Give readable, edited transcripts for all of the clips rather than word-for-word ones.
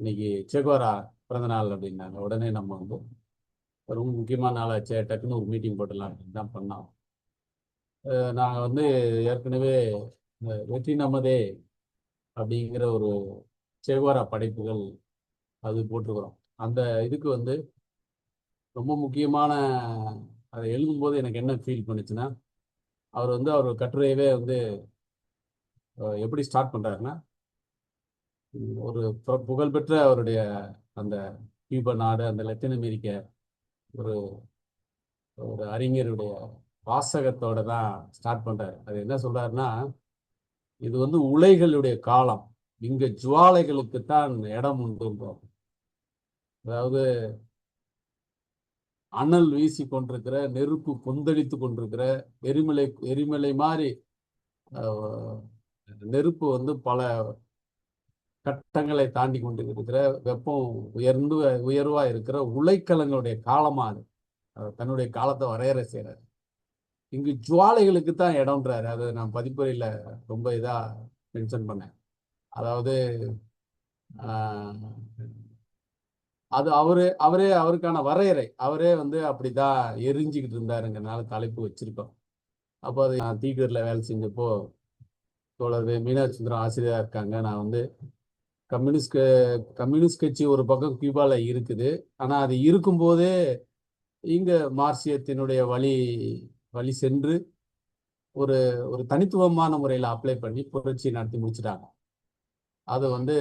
இன்னைக்கு சேகுவாரா பிறந்த நாள் அப்படின்னாங்க. உடனே நம்ம வந்து ரொம்ப முக்கியமான நாளாச்சே, டக்குன்னு ஒரு மீட்டிங் போட்டுடலாம் அப்படின்னு தான் பண்ணோம். நாங்கள் வந்து ஏற்கனவே இந்த வெற்றி நமதே அப்படிங்கிற ஒரு சேகுவாரா படைப்புகள் அது போட்டிருக்கிறோம். அந்த இதுக்கு வந்து ரொம்ப முக்கியமான அதை எழுதும்போது எனக்கு என்ன ஃபீல் பண்ணுச்சுன்னா, அவர் வந்து அவர் கட்டுரையவே வந்து எப்படி ஸ்டார்ட் பண்ணுறாருன்னா, ஒரு புகழ்பெற்ற அவருடைய அந்த கியூபா நாடு, அந்த லத்தீன் அமெரிக்க ஒரு ஒரு அறிஞருடைய வாசகத்தோட தான் ஸ்டார்ட் பண்றாரு. அது என்ன சொல்றாருன்னா, இது வந்து உலைகளுடைய காலம், இங்க ஜுவாலைகளுக்கு தான் இடம் உண்டுன்றோம். அதாவது அனல் வீசி கொண்டிருக்கிற, நெருப்பு கொந்தளித்து கொண்டிருக்கிற, எரிமலை எரிமலை மாதிரி அஹ், நெருப்பு வந்து பல கட்டங்களை தாண்டி கொண்டு இருக்கிற, வெப்பம் உயர்ந்து உயர்வா இருக்கிற உலைக்களங்களுடைய காலமா அது. தன்னுடைய காலத்தை வரையறை செய்யறாரு. இங்கு ஜுவாலைகளுக்கு தான் இடம்ன்றாரு. அதை நான் பதிப்புரையில ரொம்ப இதா மென்ஷன் பண்ணேன். அதாவது ஆஹ், அது அவருக்கான வரையறை, அவரே வந்து அப்படிதான் எரிஞ்சுக்கிட்டு இருந்தாருங்கிறனால தலைப்பு வச்சிருக்கோம். அப்போ அது நான் தீக்கரில் வேலை செஞ்சப்போ தோழர் மீனாட்சி சுந்தரம் ஆசிரியராக இருக்காங்க. நான் வந்து கம்யூனிஸ்ட் கம்யூனிஸ்ட் கட்சி ஒரு பக்கம் கியூபால இருக்குது. ஆனா அது இருக்கும்போதே இங்க மார்க்சியத்தினுடைய வழி வழி சென்று ஒரு ஒரு தனித்துவமான முறையில் அப்ளை பண்ணி புரட்சி நடத்தி முடிச்சிட்டாங்க. அதை வந்து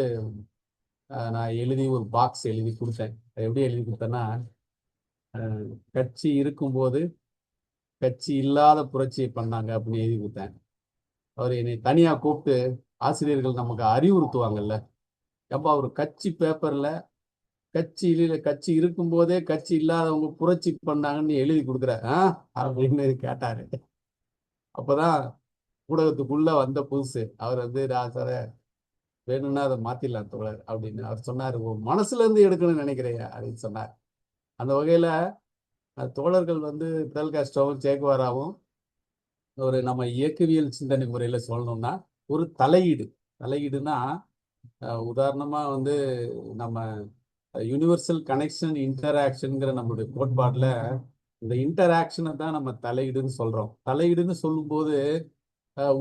நான் எழுதி ஒரு பாக்ஸ் எழுதி கொடுத்தேன். அது எப்படி எழுதி கொடுத்தேன்னா, கட்சி இருக்கும்போது கட்சி இல்லாத புரட்சியை பண்ணாங்க அப்படின்னு எழுதி கொடுத்தேன். அவர் என்னை தனியா கூப்பிட்டு, ஆசிரியர்கள் நமக்கு அறிவுறுத்துவாங்கல்ல, அப்ப அவர் கட்சி பேப்பர்ல கட்சி இருக்கும்போதே கட்சி இல்லாதவங்க புரட்சி பண்ணாங்கன்னு எழுதி கொடுக்குற அப்படின்னு கேட்டாரு. அப்பதான் ஊடகத்துக்குள்ள வந்த புதுசு அவர் வந்து, நான் சார் வேணும்னா அதை மாத்திடலாம் தோழர் அப்படின்னு அவர் சொன்னார். மனசுல இருந்து எடுக்கணும்னு நினைக்கிறேன் அப்படின்னு சொன்னார். அந்த வகையில தோழர்கள் வந்து பிடல் காஸ்ட்ரோவும் சேகுவாராவும் ஒரு நம்ம இயக்கவியல் சிந்தனை முறையில சொல்லணும்னா ஒரு தலையீடுன்னா, உதாரணமா வந்து நம்ம யூனிவர்சல் கனெக்ஷன் இன்டராக்ஷனுங்கிற நம்மளுடைய கோட்பாடுல இந்த இன்டராக்ஷனை தான் நம்ம தலையீடுன்னு சொல்றோம். தலையீடுன்னு சொல்லும்போது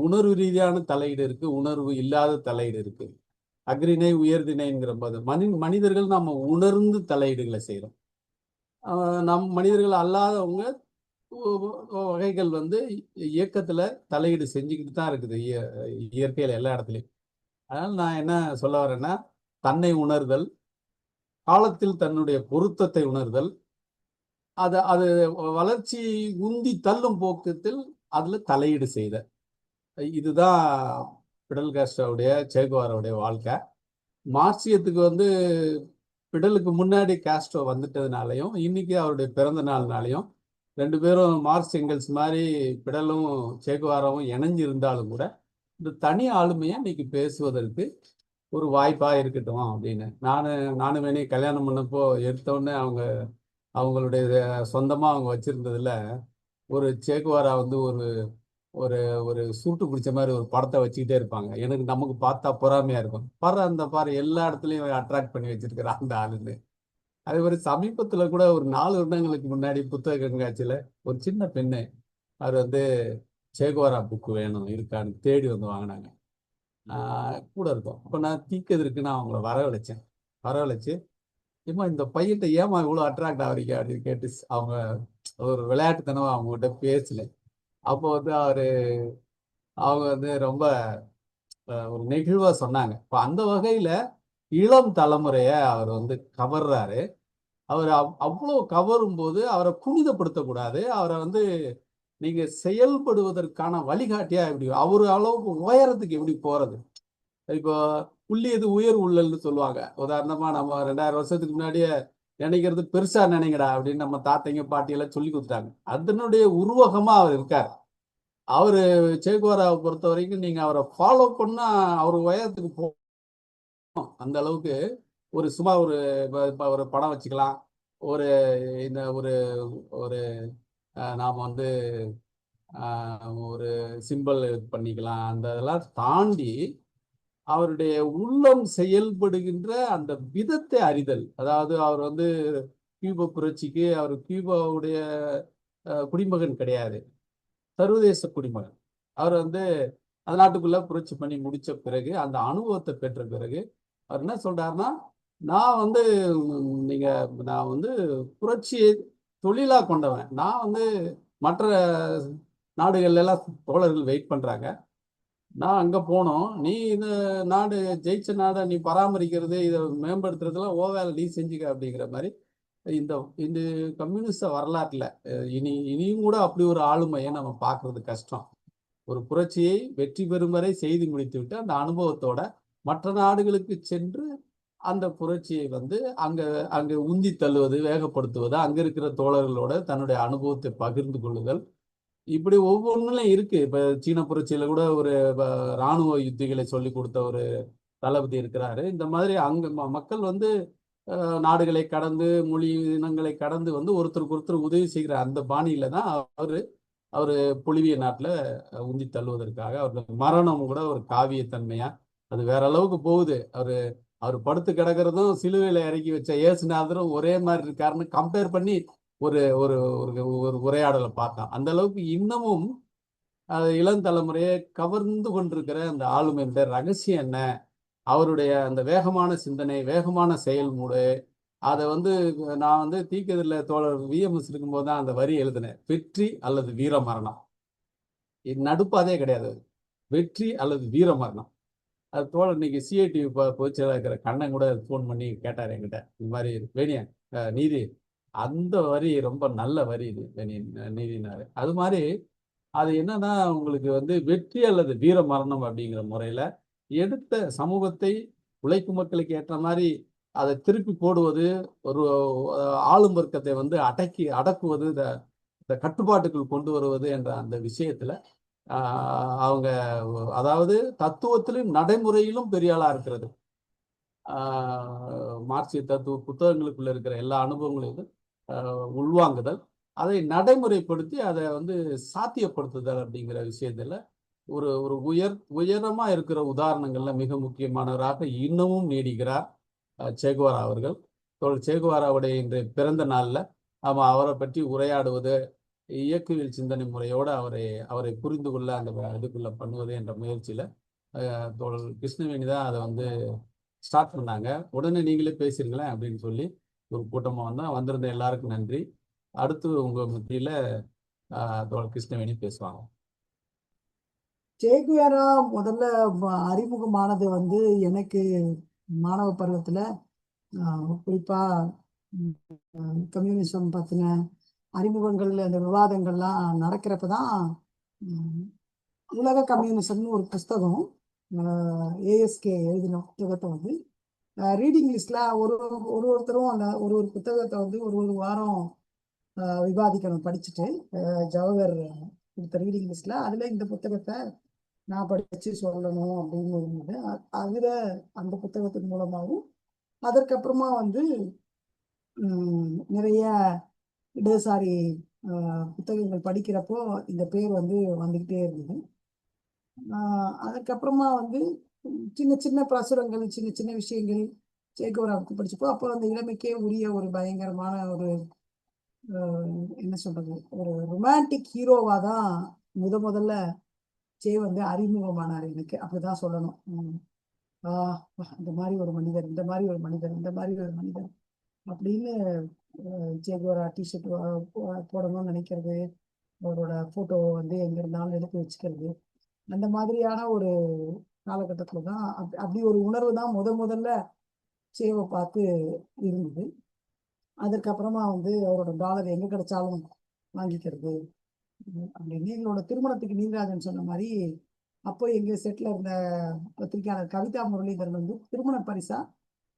உணர்வு ரீதியான தலையீடு இருக்கு, உணர்வு இல்லாத தலையீடு இருக்கு. அக்ரிணை உயர்திணைங்கிற போது மனிதர்கள் நம்ம உணர்ந்து தலையீடுகளை செய்யறோம். நம் மனிதர்கள் அல்லாதவங்க வகைகள் வந்து இயக்கத்துல தலையீடு செஞ்சுக்கிட்டு தான் இருக்குது, இயற்கையில எல்லா இடத்துலையும். அதனால நான் என்ன சொல்ல வரேன்னா, தன்னை உணர்தல், காலத்தில் தன்னுடைய பொருத்தத்தை உணர்தல், அது வளர்ச்சி உந்தி தள்ளும் போக்கத்தில் அதுல தலையீடு செய்த, இதுதான் பிடல் காஸ்ட்ரோவுடைய சேகுவாரோடைய வாழ்க்கை. மார்க்சியத்துக்கு வந்து பிடலுக்கு முன்னாடி காஸ்ட்ரோ வந்துட்டதுனாலையும் இன்னைக்கு அவருடைய பிறந்த நாள்னாலையும் ரெண்டு பேரும் மார்க்ஸ் எங்கல்ஸ் மாதிரி பிடலும் சேகுவாராவும் இணைஞ்சு இருந்தாலும் கூட இந்த தனி ஆளுமையை இன்னைக்கு பேசுவதற்கு ஒரு வாய்ப்பா இருக்கட்டும் அப்படின்னு நானும் வேணே கல்யாணம் பண்ணப்போ எடுத்தோடனே அவங்களுடைய சொந்தமா அவங்க வச்சிருந்ததுல ஒரு சேகுவாரா வந்து ஒரு ஒரு ஒரு சூட்டு பிடிச்ச மாதிரி ஒரு படத்தை வச்சுக்கிட்டே இருப்பாங்க. எனக்கு நமக்கு பார்த்தா பொறாமையா இருக்கும். பாரு எல்லா இடத்துலயும் அட்ராக்ட் பண்ணி வச்சிருக்கிற அந்த ஆளுன்னு. அதே மாதிரி சமீபத்துல கூட ஒரு 4 வருடங்களுக்கு முன்னாடி புத்தக கண்காட்சியில ஒரு சின்ன பெண்ணு அவர் வந்து சேகுவாரா புக்கு வேணும் இருக்கான்னு தேடி வந்து வாங்கினாங்க. கூட இருக்கும். அப்ப நான் தீக்கிறதுக்கு நான் அவங்கள வரவழைச்சு, ஏமா இந்த பையன்ட்ட ஏமா இவ்வளவு அட்ராக்ட் ஆகுறீங்க அப்படின்னு கேட்டு அவங்க ஒரு விளையாட்டுத்தனமா அவங்ககிட்ட பேசல. அப்போ வந்து அவங்க வந்து ரொம்ப ஒரு நெகிழ்வா சொன்னாங்க. இப்ப அந்த வகையில இளம் தலைமுறைய அவர் வந்து கவர்றாரு. அவர் அவ்வளவு கவரும் போது அவரை புனிதப்படுத்தக்கூடாது. அவரை வந்து நீங்க செயல்படுவதற்கான வழிகாட்டியா எப்படி அவரு அளவுக்கு உயரத்துக்கு எப்படி போறது. இப்போ புள்ளியது உயர் உள்ளல்னு சொல்லுவாங்க. உதாரணமா நம்ம 2000 வருஷத்துக்கு முன்னாடியே நினைக்கிறது பெருசா நினைங்கடா அப்படின்னு நம்ம தாத்தைங்க பாட்டியெல்லாம் சொல்லி கொடுத்தாங்க. அதனுடைய உருவகமா அவர் இருக்கார். அவரு சேகுவாராவை பொறுத்த வரைக்கும் நீங்க அவரை ஃபாலோ பண்ணா அவர் உயரத்துக்கு அந்த அளவுக்கு ஒரு சும்மா ஒரு ஒரு படம் வச்சுக்கலாம். ஒரு இந்த ஒரு ஒரு நாம வந்து ஒரு சிம்பிள் பண்ணிக்கலாம். அந்த இதெல்லாம் தாண்டி அவருடைய உள்ளம் செயல்படுகின்ற அந்த விதத்தை அறிதல். அதாவது அவர் வந்து கியூபா புரட்சிக்கு அவர் கியூபாவுடைய குடிமகன் கிடையாது, சர்வதேச குடிமகன். அவர் வந்து அந்த நாட்டுக்குள்ள புரட்சி பண்ணி முடிச்ச பிறகு அந்த அனுபவத்தை பெற்ற பிறகு அவர் என்ன சொல்றாருன்னா, நான் வந்து நீங்க நான் வந்து புரட்சியை தொழிலா கொண்டவன். நான் வந்து மற்ற நாடுகள்ல எல்லாம் தோழர்கள் வெயிட் பண்றாங்க, நான் அங்க போனோம். நீ இந்த நாடு ஜெயிச்ச நாடை நீ பராமரிக்கிறது, இதை மேம்படுத்துறதுலாம் ஓ வேலை, நீ செஞ்சுக்க அப்படிங்கிற மாதிரி இந்த இந்த கம்யூனிஸ்ட வரலாற்றுல இனியும் கூட அப்படி ஒரு ஆளுமையை நம்ம பார்க்கறது கஷ்டம். ஒரு புரட்சியை வெற்றி பெறும் வரை செய்து முடித்து விட்டு அந்த அனுபவத்தோட மற்ற நாடுகளுக்கு சென்று அந்த புரட்சியை வந்து அங்க அங்க உந்தி தள்ளுவது, வேகப்படுத்துவது, அங்க இருக்கிற தோழர்களோட தன்னுடைய அனுபவத்தை பகிர்ந்து கொள்ளுதல், இப்படி ஒவ்வொன்றும் இருக்கு. இப்ப சீன புரட்சியில கூட ஒரு இராணுவ யுத்திகளை சொல்லி கொடுத்த ஒரு தளபதி இருக்கிறாரு. இந்த மாதிரி அங்க மக்கள் வந்து நாடுகளை கடந்து, மொழி இனங்களை கடந்து வந்து ஒருத்தருக்கு ஒருத்தர் உதவி செய்கிற அந்த பாணியில தான் அவரு பொலிவிய நாட்டுல உந்தி தள்ளுவதற்காக அவருக்கு மரணம் கூட ஒரு காவியத்தன்மையா அது வேற அளவுக்கு போகுது. அவர் படுத்து கிடக்கிறதும் சிலுவையில இறக்கி வச்ச இயேசுநாதரும் ஒரே மாதிரி இருக்காருன்னு கம்பேர் பண்ணி ஒரு ஒரு ஒரு உரையாடலை பார்த்தோம். அந்த அளவுக்கு இன்னமும் இளம் தலைமுறையை கவர்ந்து கொண்டிருக்கிற அந்த ஆளுமையுடைய ரகசியம் என்ன, அவருடைய அந்த வேகமான சிந்தனை, வேகமான செயல்மூடு, அதை வந்து நான் வந்து தீக்கதிரில் தோழர் விஎம்எஸ் இருக்கும்போது தான் அந்த வரி எழுதினேன். வெற்றி அல்லது வீர மரணம், நடுப்பாதே கிடையாது. வெற்றி அல்லது வீர மரணம். அது தோழர் இன்னைக்கு சிஐடிவி பொதுச்செயலாளர் இருக்கிற கண்ணன் கூட ஃபோன் பண்ணி கேட்டார் என்கிட்ட, இந்த மாதிரி வேணியன் நீதி, அந்த வரி ரொம்ப நல்ல வரி இது நீதினாரு. அது மாதிரி அது என்னன்னா உங்களுக்கு வந்து வெற்றி அல்லது வீர மரணம் அப்படிங்கிற முறையில எடுத்த சமூகத்தை உழைக்கும் மக்களுக்கு ஏற்ற மாதிரி அதை திருப்பி போடுவது, ஒரு ஆளும் வர்க்கத்தை வந்து அடக்குவது, இந்த கட்டுப்பாட்டுக்குள் கொண்டு வருவது என்ற அந்த விஷயத்துல அவங்க அதாவது தத்துவத்திலும் நடைமுறையிலும் பெரிய ஆளா இருக்கிறது. மார்க்சிய தத்துவ புத்தகங்களுக்குள்ள இருக்கிற எல்லா அனுபவங்களையும் உள்வாங்குதல், அதை நடைமுறைப்படுத்தி அதை வந்து சாத்தியப்படுத்துதல் அப்படிங்கிற விஷயத்துல ஒரு ஒரு உயரமா இருக்கிற உதாரணங்கள்ல மிக முக்கியமானவராக இன்னமும் நீடிக்கிறார் சேகுவாரா அவர்கள். சேகுவாராவுடைய இன்றைய பிறந்த நாள்ல அவரை பற்றி உரையாடுவது, இயக்கவியல் சிந்தனை முறையோடு அவரை புரிந்து கொள்ள அந்த இதுக்குள்ள பண்ணுவது என்ற முயற்சியில தோழர் கிருஷ்ணவேணி தான் அதை வந்து ஸ்டார்ட் பண்ணாங்க. உடனே நீங்களே பேசிருங்களேன் அப்படின்னு சொல்லி ஒரு கூட்டமா வந்திருந்த எல்லாருக்கும் நன்றி. அடுத்து உங்க மத்தியில தோழர் கிருஷ்ணவேணி பேசுவாங்க. சேகுவேரா முதல்ல அறிமுகமானது வந்து எனக்கு மாணவ பருவத்துல குறிப்பா கம்யூனிசம் பத்தின அறிமுகங்கள், அந்த விவாதங்கள்லாம் நடக்கிறப்பதான் உலக கம்யூனிசம்னு ஒரு புஸ்தகம் ஏஎஸ்கே எழுதின புத்தகத்தை வந்து ரீடிங் லிஸ்ட்ல ஒருத்தரும் அந்த ஒரு புத்தகத்தை வந்து ஒரு வாரம் விவாதிக்கணும் படிச்சுட்டு, ஜவஹர் கொடுத்த ரீடிங் லிஸ்ட்ல அதுல இந்த புத்தகத்தை நான் படிச்சு சொல்லணும் அப்படின்னு இருந்தது. அதுல அந்த புத்தகத்தின் மூலமாகவும் அதற்கப்புறமா வந்து நிறைய இடதுசாரி புத்தகங்கள் படிக்கிறப்போ இந்த பேர் வந்து வந்துகிட்டே இருந்தது. அதுக்கப்புறமா வந்து சின்ன சின்ன பிரசுரங்கள், சின்ன சின்ன விஷயங்கள் சேகுவேராவுக்கு படிச்சப்போ அப்போ அந்த இளமைக்கே உரிய ஒரு பயங்கரமான ஒரு என்ன சொல்றது, ஒரு ரொமான்டிக் ஹீரோவா தான் முதல்ல சே வந்து அறிமுகமானார் எனக்கு, அப்படிதான் சொல்லணும். இந்த மாதிரி ஒரு மனிதர், இந்த மாதிரி ஒரு மனிதர், இந்த மாதிரி ஒரு மனிதர் அப்படின்னு சேகுவேரா டிஷர்ட் போடணும்னு நினைக்கிறது, அவரோட போட்டோ வந்து எங்க இருந்தாலும் எடுத்து வச்சுக்கிறது, அந்த மாதிரியான ஒரு காலகட்டத்துல தான் அப்படி ஒரு உணர்வு தான் முதல்ல சேவை பார்த்து இருந்தது. அதற்கப்புறமா வந்து அவரோட டாலர் எங்க கிடைச்சாலும் வாங்கிக்கிறது அப்படின்னு. எங்களோட திருமணத்துக்கு நீலராஜன் சொன்ன மாதிரி அப்போ எங்க செட்ல இருந்த பத்திரிகையாளர் கவிதா முரளிதரன் வந்து திருமண பரிசா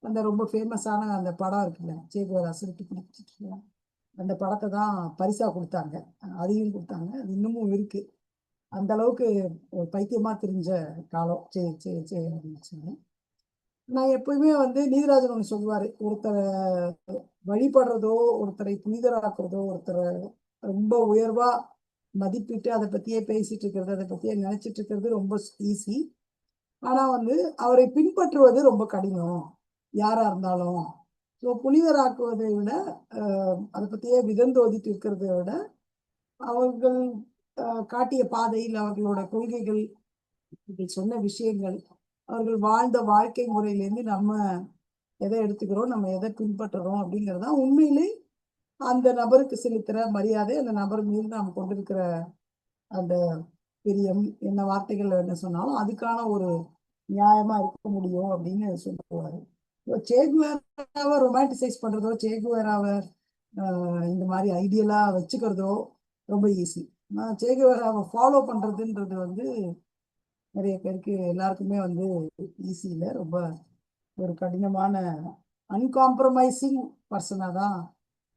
அந்த ரொம்ப ஃபேமஸான அந்த படம் இருக்குல்ல, சேகுவேரா சுருட்டி பிடிச்சிட்டு, அந்த படத்தை தான் பரிசா கொடுத்தாங்க. அதையும் கொடுத்தாங்க, அது இன்னமும் இருக்கு. அந்த அளவுக்கு பைத்தியமா தெரிஞ்ச காலம் சே அப்படின்னு. நான் எப்பவுமே வந்து நீதிராஜன் ஒன்று சொல்லுவாரு, ஒருத்தரை வழிபடுறதோ, ஒருத்தரை புனிதராக்குறதோ, ஒருத்தரை ரொம்ப உயர்வா மதிப்பிட்டு அதை பத்தியே பேசிட்டு இருக்கிறது, அதை பத்தியே நினைச்சிட்டு இருக்கிறது ரொம்ப ஈஸி. ஆனா வந்து அவரை பின்பற்றுவது ரொம்ப கடினம், யாரா இருந்தாலும். ஸோ புனிதராக்குவதை விட அதை பத்தியே விதந்தோதிட்டு இருக்கிறதை விட அவர்கள் காட்டிய பாதையில் அவர்களோட கொள்கைகள், இப்படி சொன்ன விஷயங்கள், அவர்கள் வாழ்ந்த வாழ்க்கை முறையிலேருந்து நம்ம எதை எடுத்துக்கிறோம், நம்ம எதை பின்பற்றுறோம் அப்படிங்கிறது தான் உண்மையிலே அந்த நபருக்கு செலுத்துற மரியாதை, அந்த நபர் மீது நாம் கொண்டிருக்கிற அந்த பிரியம், என்ன வார்த்தைகள் என்ன சொன்னாலும் அதுக்கான ஒரு நியாயமா இருக்க முடியும் அப்படின்னு சொல்லுவாரு. சேகுவேராவை ரொமான்டிசைஸ் பண்றதோ, சேகுவேராவை இந்த மாதிரி ஐடியலா வச்சுக்கிறதோ ரொம்ப ஈஸி. ஆனால் சேகுவேராவை ஃபாலோ பண்றதுன்றது வந்து நிறைய பேருக்கு எல்லாருக்குமே வந்து ஈஸி இல்லை. ரொம்ப ஒரு கடினமான அன்காம்ப்ரமைசிங் பர்சனாக தான்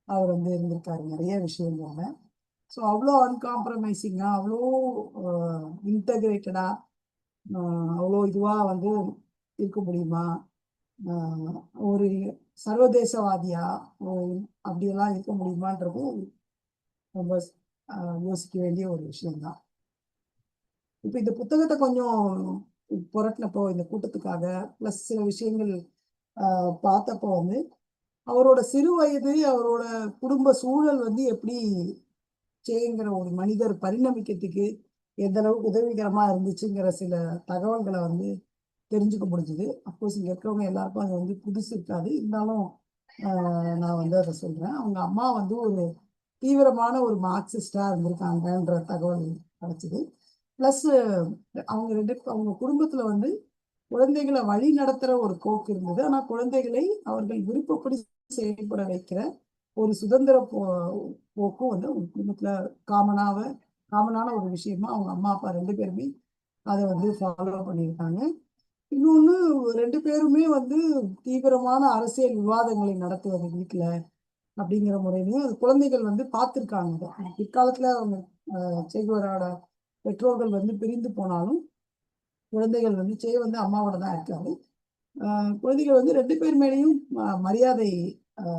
அவர் வந்து இருந்திருக்காரு நிறைய விஷயங்கள்ல. ஸோ அவ்வளோ அன்காம்ப்ரமைசிங்காக, அவ்வளோ இன்டகிரேட்டடாக, அவ்வளோ இதுவாக வந்து இருக்க முடியுமா? ஒரு சர்வதேசவாதியா அப்படியெல்லாம் இருக்க முடியுமான்றது ரொம்ப யோசிக்க வேண்டிய ஒரு விஷயம்தான். இப்போ இந்த புத்தகத்தை கொஞ்சம் புரட்டினப்போ இந்த கூட்டத்துக்காக ப்ளஸ் சில விஷயங்கள் பார்த்தப்போ வந்து அவரோட சிறு வயது, அவரோட குடும்ப சூழல் வந்து எப்படி சேங்கிற ஒரு மனிதர் பரிணமிக்கிறதுக்கு எந்த அளவுக்கு உதவிகரமா இருந்துச்சுங்கிற சில தகவல்களை வந்து தெரிஞ்சுக்க முடிஞ்சுது. அப்கோர்ஸ் இங்க இருக்கிறவங்க எல்லாருக்கும் அது வந்து புதுசு இருக்காது. இருந்தாலும் நான் வந்து அதை சொல்றேன். அவங்க அம்மா வந்து ஒரு தீவிரமான ஒரு மார்க்சிஸ்டா இருந்திருக்காங்கன்ற தகவல் கிடைச்சிது. ப்ளஸ் அவங்க குடும்பத்துல வந்து குழந்தைகளை வழி நடத்துற ஒரு போக்கு இருந்தது. ஆனா குழந்தைகளை அவர்கள் விருப்பப்படி செயல்பட வைக்கிற ஒரு சுதந்திர போக்கும் வந்து அவங்க குடும்பத்துல காமனான ஒரு விஷயமா அவங்க அம்மா அப்பா 2 பேருமே அதை வந்து ஃபாலோ பண்ணியிருக்காங்க. இன்னொன்னு 2 பேருமே வந்து தீவிரமான அரசியல் விவாதங்களை நடத்துவது வீட்டுல அப்படிங்கிற முறையிலையும் அது குழந்தைகள் வந்து பார்த்துருக்காங்க. பிற்காலத்துல அவங்க சேகுவேராவோட பெற்றோர்கள் வந்து பிரிந்து போனாலும் குழந்தைகள் வந்து வந்து அம்மாவோட தான் இருக்காரு. குழந்தைகள் வந்து 2 பேர் மேலேயும் மரியாதை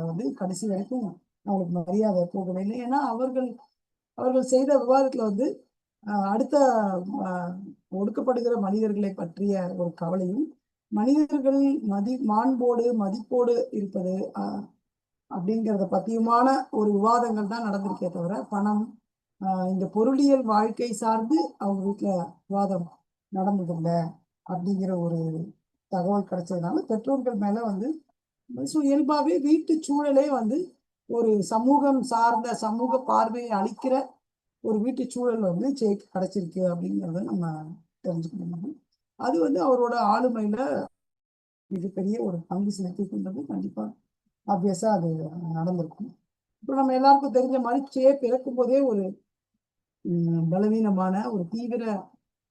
வந்து கடைசி வரைக்கும் அவங்களுக்கு மரியாதை போகவே இல்லை. ஏன்னா அவர்கள் செய்த விவாதத்துல வந்து அடுத்த ஒடுக்கப்படுகிற மனிதர்களை பற்றிய ஒரு கவலையும், மனிதர்கள் மாண்போடு மதிப்போடு இருப்பது அப்படிங்கிறத பத்தியுமான ஒரு விவாதங்கள் தான் நடந்திருக்கே தவிர பணம், இந்த பொருளியல் வாழ்க்கை சார்ந்து அவங்க வீட்டுல விவாதம் நடந்ததில்லை அப்படிங்கிற ஒரு தகவல் கிடைச்சதுனால பெற்றோர்கள் மேல வந்து இயல்பாவே வீட்டு சூழலே வந்து ஒரு சமூகம் சார்ந்த சமூக பார்வையை அளிக்கிற ஒரு வீட்டு சூழல் வந்து கிடைச்சிருக்கு அப்படிங்கிறத நம்ம தெரிஞ்சுக்கணும். அது வந்து அவரோட ஆளுமையில மிகப்பெரிய ஒரு பங்கு செலுத்திக்கின்றது. கண்டிப்பா ஆப்வியஸா அது நடந்திருக்கும். இப்போ நம்ம எல்லாருக்கும் தெரிஞ்ச மாதிரி பிறக்கும் போதே ஒரு பலவீனமான ஒரு தீவிர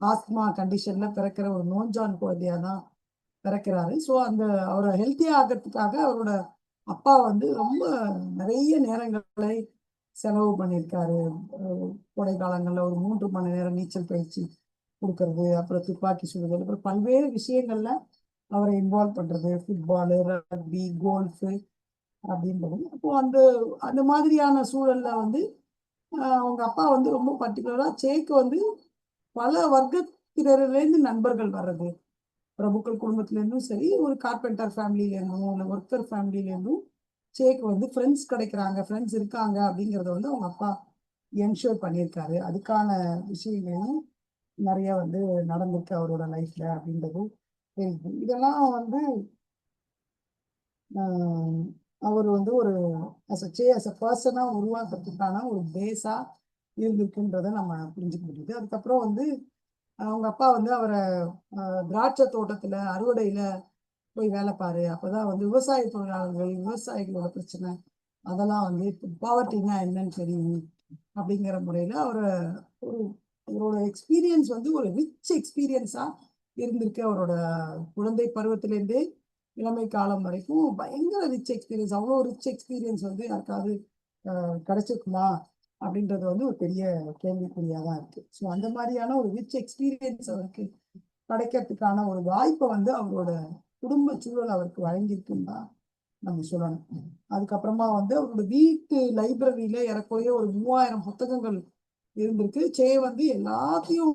ஆஸ்மா கண்டிஷன்ல பிறக்கிற ஒரு நோஞ்சான் குழந்தையா தான் பிறக்கிறாரு. ஸோ அந்த அவரை ஹெல்த்தியா ஆகிறதுக்காக அவரோட அப்பா வந்து ரொம்ப நிறைய நேரங்களை செலவு பண்ணியிருக்காரு. கோடை காலங்களில் ஒரு 3 மணி நேரம் நீச்சல் பயிற்சி கொடுக்கறது, அப்புறம் துப்பாக்கி சுடுதல், அப்புறம் பல்வேறு விஷயங்கள்ல அவரை இன்வால்வ் பண்றது, ஃபுட்பாலு, ரக்பி, கோல்ஃபு அப்படின்றது. அப்போ அந்த அந்த மாதிரியான சூழல்ல வந்து அவங்க அப்பா வந்து ரொம்ப பர்டிகுலரா சேக்கு வந்து பல வர்க்கத்தினரிலேருந்து நண்பர்கள் வர்றது, பிரபுக்கள் குடும்பத்திலேருந்தும் சரி, ஒரு கார்பெண்டர் ஃபேமிலியிலேருந்தும் இல்லை ஒர்க்கர் ஃபேமிலியிலேருந்தும் சேக்கு வந்து ஃப்ரெண்ட்ஸ் கிடைக்கிறாங்க, ஃப்ரெண்ட்ஸ் இருக்காங்க அப்படிங்கிறத வந்து அவங்க அப்பா என்ஷூர் பண்ணியிருக்காரு. அதுக்கான விஷயங்களும் நிறைய வந்து நடந்திருக்கு அவரோட லைஃப்ல அப்படின்றது தெரியுது. இதெல்லாம் வந்து அவர் வந்து ஒரு அஸ் அ பர்சனா உருவாக்குறதுக்கான ஒரு பேஸா இருந்திருக்குன்றதை நம்ம புரிஞ்சுக்க முடியுது. அதுக்கப்புறம் வந்து அவங்க அப்பா வந்து அவரை திராட்சை தோட்டத்துல அறுவடையில போய் வேலை பாரு, அப்பதான் வந்து விவசாய தொழிலாளர்கள், விவசாயிகளோட பிரச்சனை அதெல்லாம் வந்து பாவர்ட்டினா என்னன்னு தெரியும் அப்படிங்கிற முறையில அவரோட எக்ஸ்பீரியன்ஸ் வந்து ஒரு ரிச் எக்ஸ்பீரியன்ஸா இருந்திருக்கு. அவரோட குழந்தை பருவத்திலேருந்தே இளமை காலம் வரைக்கும் பயங்கர ரிச் எக்ஸ்பீரியன்ஸ். அவ்வளோ ரிச் எக்ஸ்பீரியன்ஸ் வந்து யாருக்காவது கிடைச்சிருக்குமா அப்படின்றது வந்து ஒரு பெரிய கேள்விக்குறியா தான் இருக்கு. ஸோ அந்த மாதிரியான ஒரு ரிச் எக்ஸ்பீரியன்ஸ் அவருக்கு கிடைக்கிறதுக்கான ஒரு வாய்ப்பை வந்து அவரோட குடும்ப சூழல் அவருக்கு வழங்கியிருக்குன்னு தான் நம்ம சொல்லணும். அதுக்கப்புறமா வந்து அவரோட வீட்டு லைப்ரரியில ஏறக்குறைய ஒரு 3000 புத்தகங்கள் இருந்திருக்கு. வந்து எல்லாத்தையும்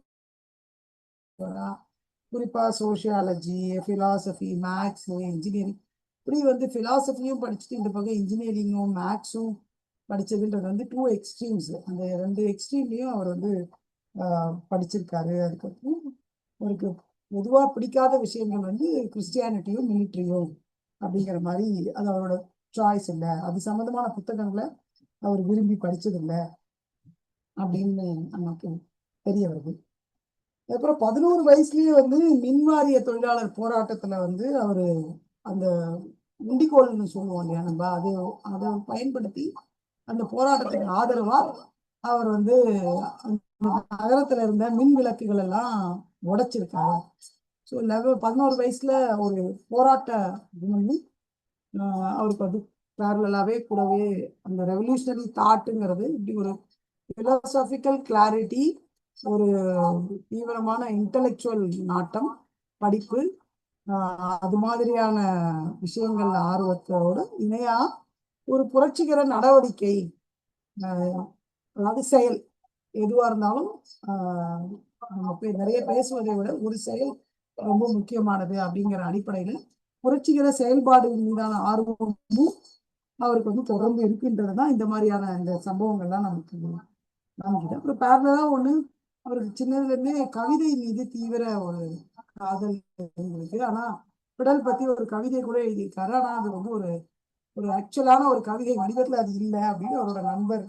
குறிப்பா சோஷியாலஜி, பிலாசபி, மேக்ஸ், இன்ஜினியரிங், இப்படி வந்து பிலாசபியும் படிச்சுட்டு இந்த பக்கம் இன்ஜினியரிங்கும் மேக்ஸும் படிச்சதுன்றது வந்து டூ எக்ஸ்ட்ரீம்ஸ். அந்த ரெண்டு எக்ஸ்ட்ரீம்லையும் அவர் வந்து படிச்சிருக்காரு. அதுக்கப்புறம் அவருக்கு பொதுவாக பிடிக்காத விஷயங்கள் வந்து கிறிஸ்டியானிட்டியும் மிலிட்ரியும் அப்படிங்கிற மாதிரி, அது அவரோட சாய்ஸ் இல்லை, அது சம்மந்தமான புத்தகங்களை அவர் விரும்பி படிச்சதில்லை அப்படின்னு நமக்கு தெரிய வருது. அதுக்கப்புறம் 11 வயசுலயே வந்து மின்வாரிய தொழிலாளர் போராட்டத்துல வந்து அவரு அந்த உண்டிகோல்னு சொல்லுவோம் இல்லையா நம்ம, அதை பயன்படுத்தி அந்த போராட்டத்துக்கு ஆதரவா அவர் வந்து அந்த நகரத்துல இருந்த மின் விளக்குகள் எல்லாம் உடைச்சிருக்காரு. ஸோ 11 வயசுல ஒரு போராட்ட இது வந்து அவருக்கு வந்து பேரலாவே கூடவே அந்த ரெவல்யூஷனரி தாட்டுங்கிறது, இப்படி ஒரு பிலாசாபிக்கல் கிளாரிட்டி, ஒரு தீவிரமான இன்டலெக்சுவல் நாட்டம், படிப்பு, அது மாதிரியான விஷயங்கள் ஆர்வத்தோடு இணையா ஒரு புரட்சிகர நடவடிக்கை, அதாவது செயல் எதுவா இருந்தாலும் நம்ம நிறைய பேசுவதை விட ஒரு செயல் ரொம்ப முக்கியமானது அப்படிங்கிற அடிப்படையில் புரட்சிகர செயல்பாடு மீதான ஆர்வமும் அவருக்கு வந்து தொடர்ந்து இருக்குன்றதுதான் இந்த மாதிரியான இந்த சம்பவங்கள்லாம் நமக்கு காமிக்குது. அப்புறம் பேரலா ஒண்ணு, அவருக்கு சின்னதுல இருந்தே கவிதை மீது தீவிர ஒரு காதல் இருக்கு. ஆனா பிடல் பத்தி ஒரு கவிதை கூட எழுதியிருக்காரு. ஆனா அது வந்து ஒரு ஒரு ஆக்சுவலான ஒரு கவிதை வடிவத்துல அது இல்லை அப்படின்னு அவரோட நண்பர்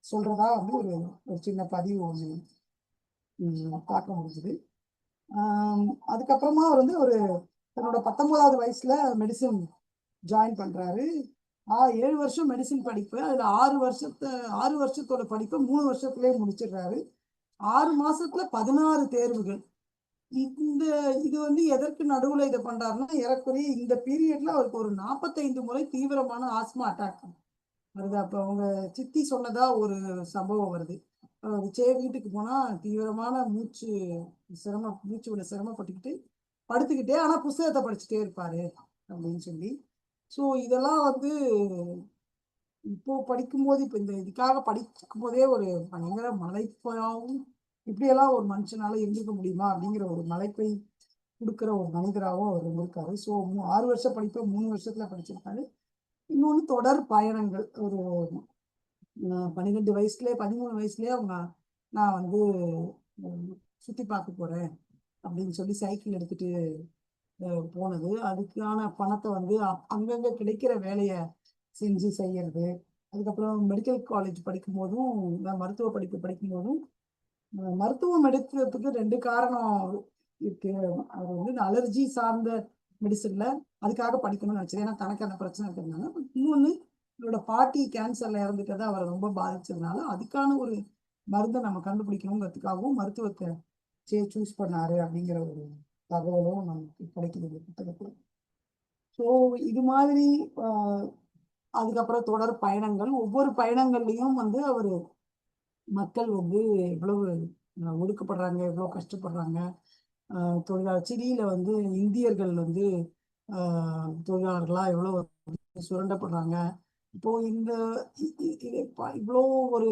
சொல்றதா வந்து ஒரு ஒரு சின்ன பதிவு ஒண்ணு பார்க்க முடிஞ்சுது. அதுக்கப்புறமா அவர் வந்து ஒரு தன்னோட 19வது வயசுல மெடிசின் ஜாயின் பண்றாரு. 7 வருஷம் மெடிசின் படிப்பு, அதுல 6 வருஷத்தோட படிப்பை 3 வருஷத்துலயே முடிச்சிடுறாரு. 6 மாசத்துல 16 தேர்வுகள். இந்த இது வந்து எதற்கு நடுவுல இதை பண்றாருன்னா, ஏறக்குறைய இந்த பீரியட்ல அவருக்கு ஒரு 45 முறை தீவிரமான ஆஸ்மா அட்டாக் வருது. அப்ப அவங்க சித்தி சொன்னதா ஒரு சம்பவம் வருது. வீட்டுக்கு போனா தீவிரமான மூச்சு விட சிரமப்பட்டுக்கிட்டு படுத்துக்கிட்டே ஆனா புஸ்தகத்தை படிச்சுட்டே இருப்பாரு அப்படின்னு சொல்லி. ஸோ இதெல்லாம் வந்து இப்போ படிக்கும்போது, இப்போ இந்த இதுக்காக படிக்கும் போதே ஒரு பயங்கர மலைப்பாவும், இப்படியெல்லாம் ஒரு மனுஷனால இருந்துக்க முடியுமா அப்படிங்கிற ஒரு மலைப்பை கொடுக்குற ஒரு மனிதராகவும் அவர் இருந்திருக்காரு. ஸோ 6 வருஷம் படிப்பை 3 வருஷத்துல படிச்சிருக்காரு. இன்னொன்று தொடர் பயணங்கள். ஒரு 12 வயசுலயே 13 வயசுலயே அவங்க நான் வந்து சுத்தி பார்க்க போறேன் அப்படின்னு சொல்லி சைக்கிள் எடுத்துட்டு போனது, அதுக்கான பணத்தை வந்து அங்கங்க கிடைக்கிற வேலையை செஞ்சு செய்யறது. அதுக்கப்புறம் மெடிக்கல் காலேஜ் படிக்கும் போதும், மருத்துவ படிப்பு படிக்கும் போதும், மருத்துவம் எடுக்கிறதுக்கு 2 காரணம் இருக்கு. அவர் வந்து இந்த அலர்ஜி சார்ந்த மெடிசன்ல அதுக்காக படிக்கணும்னு நினைச்சது, ஏன்னா தனக்கு அந்த பிரச்சனை இருக்கிறதுனால. இன்னொன்னு, இவரோட பாட்டி கேன்சர்ல இறந்துட்டதை அவரை ரொம்ப பாதிச்சதுனால அதுக்கான ஒரு மருந்தை நம்ம கண்டுபிடிக்கணுங்கிறதுக்காகவும் மருத்துவத்தை சூஸ் பண்ணாரு அப்படிங்கிற ஒரு தகவலும் நமக்கு கிடைக்குது இந்த புத்தகத்துல. ஸோ இது மாதிரி அதுக்கப்புறம் தொடர் பயணங்கள், ஒவ்வொரு பயணங்கள்லையும் வந்து அவர் மக்கள் வந்து எவ்வளவு ஒடுக்கப்படுறாங்க, எவ்வளவு கஷ்டப்படுறாங்க, தொழிலாளர் சிலியில வந்து இந்தியர்கள் வந்து தொழிலாளர்களா எவ்வளவு சுரண்டப்படுறாங்க. இப்போ இந்த இவ்வளோ ஒரு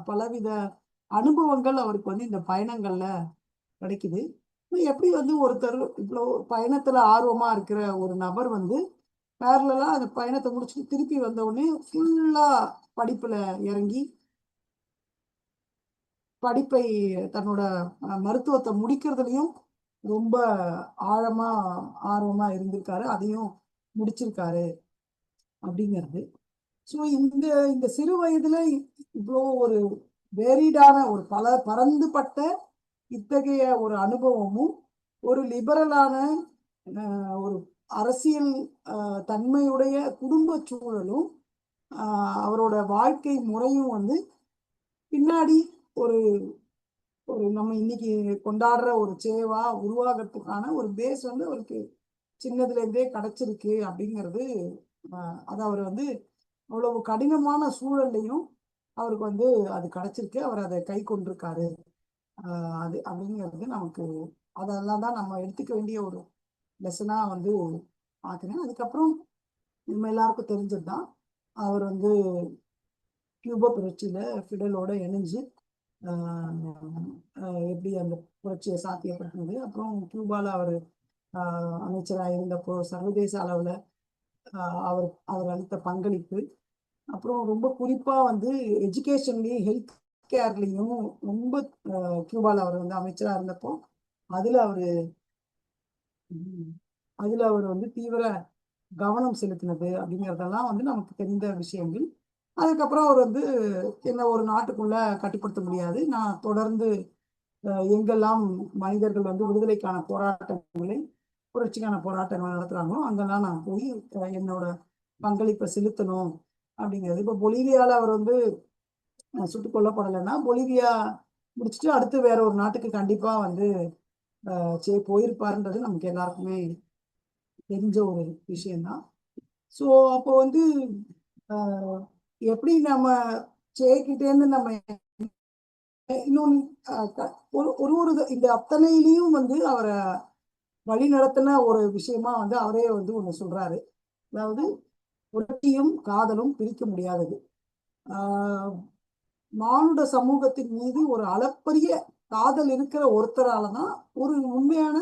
பலவித அனுபவங்கள் அவருக்கு வந்து இந்த பயணங்கள்ல கிடைக்குது. எப்படி வந்து ஒருத்தர் இவ்வளோ பயணத்துல ஆர்வமா இருக்கிற ஒரு நபர் வந்து பேரலா அந்த பயணத்தை முடிச்சுட்டு திருப்பி வந்த உடனே ஃபுல்லா படிப்புல இறங்கி படிப்பை தன்னோட மருத்துவத்தை முடிக்கிறதுலையும் ரொம்ப ஆழமா ஆர்வமா இருந்திருக்காரு, அதையும் முடிச்சிருக்காரு அப்படிங்கிறது. ஸோ இந்த இந்த சிறு வயதுல இவ்வளோ ஒரு வேரிடான ஒரு பரந்துபட்ட இத்தகைய ஒரு அனுபவமும், ஒரு லிபரலான ஒரு அரசியல் தன்மையுடைய குடும்ப சூழலும், அவரோட வாழ்க்கை முறையும் வந்து பின்னாடி ஒரு ஒரு நம்ம இன்னைக்கு கொண்டாடுற ஒரு சேவா உருவாகிறதுக்கான ஒரு பேஸ் வந்து அவருக்கு சின்னதுல இருந்தே கிடைச்சிருக்கு அப்படிங்கிறது. அது அவர் வந்து அவ்வளவு கடினமான சூழல்லையும் அவருக்கு வந்து அது கிடைச்சிருக்கு, அவர் அதை கை கொண்டிருக்காரு. அது அப்படிங்கிறது நமக்கு, அதெல்லாம் தான் நம்ம எடுத்துக்க வேண்டிய ஒரு லெசனா வந்து பார்க்குறேன். அதுக்கப்புறம் நம்ம எல்லாருக்கும் தெரிஞ்சது தான், அவர் வந்து கியூபா புரட்சியில ஃபிடலோட இணைஞ்சு எப்படி அந்த புரட்சியை சாத்தியப்படுத்தினது. அப்புறம் கியூபால அவர் அமைச்சராக இருந்தப்போ சர்வதேச அளவில் அவர் அவர் அளித்த பங்களிப்பு. அப்புறம் ரொம்ப குறிப்பா வந்து எஜுகேஷன்லயும் ஹெல்த் கேர்லயும் ரொம்ப கியூபால அவர் வந்து அமைச்சராக இருந்தப்போ அதுல அவரு அதுல அவர் வந்து தீவிர கவனம் செலுத்தினது அப்படிங்கிறதெல்லாம் வந்து நமக்கு தெரிந்த விஷயங்கள். அதுக்கப்புறம் அவர் வந்து என்ன ஒரு நாட்டுக்குள்ள கட்டுப்படுத்த முடியாது, நான் தொடர்ந்து எங்கெல்லாம் மனிதர்கள் வந்து விடுதலைக்கான போராட்டங்களை புரட்சிக்கான போராட்டங்கள் நடத்துறாங்களோ அங்கெல்லாம் நான் போய் என்னோட பங்களிப்பை செலுத்தணும் அப்படிங்கிறது. இப்போ பொலிவியால அவர் வந்து சுட்டுக் கொல்லப்படலைன்னா பொலிவியா முடிச்சுட்டு அடுத்து வேற ஒரு நாட்டுக்கு கண்டிப்பா வந்து போயிருப்பாருன்றது நமக்கு எல்லாருக்குமே தெரிஞ்ச ஒரு விஷயம்தான். ஸோ அப்போ வந்து எப்படி நம்ம சேக்கிட்டேன்னு நம்ம இன்னொன்று ஒரு ஒரு ஒரு இந்த அத்தனையிலையும் வந்து அவரை வழி நடத்தின ஒரு விஷயமா வந்து அவரே வந்து ஒன்று சொல்றாரு. அதாவது புரட்சியும் காதலும் பிரிக்க முடியாதது. மானுட சமூகத்தின் மீது ஒரு அளப்பரிய காதல் இருக்கிற ஒருத்தரால தான் ஒரு உண்மையான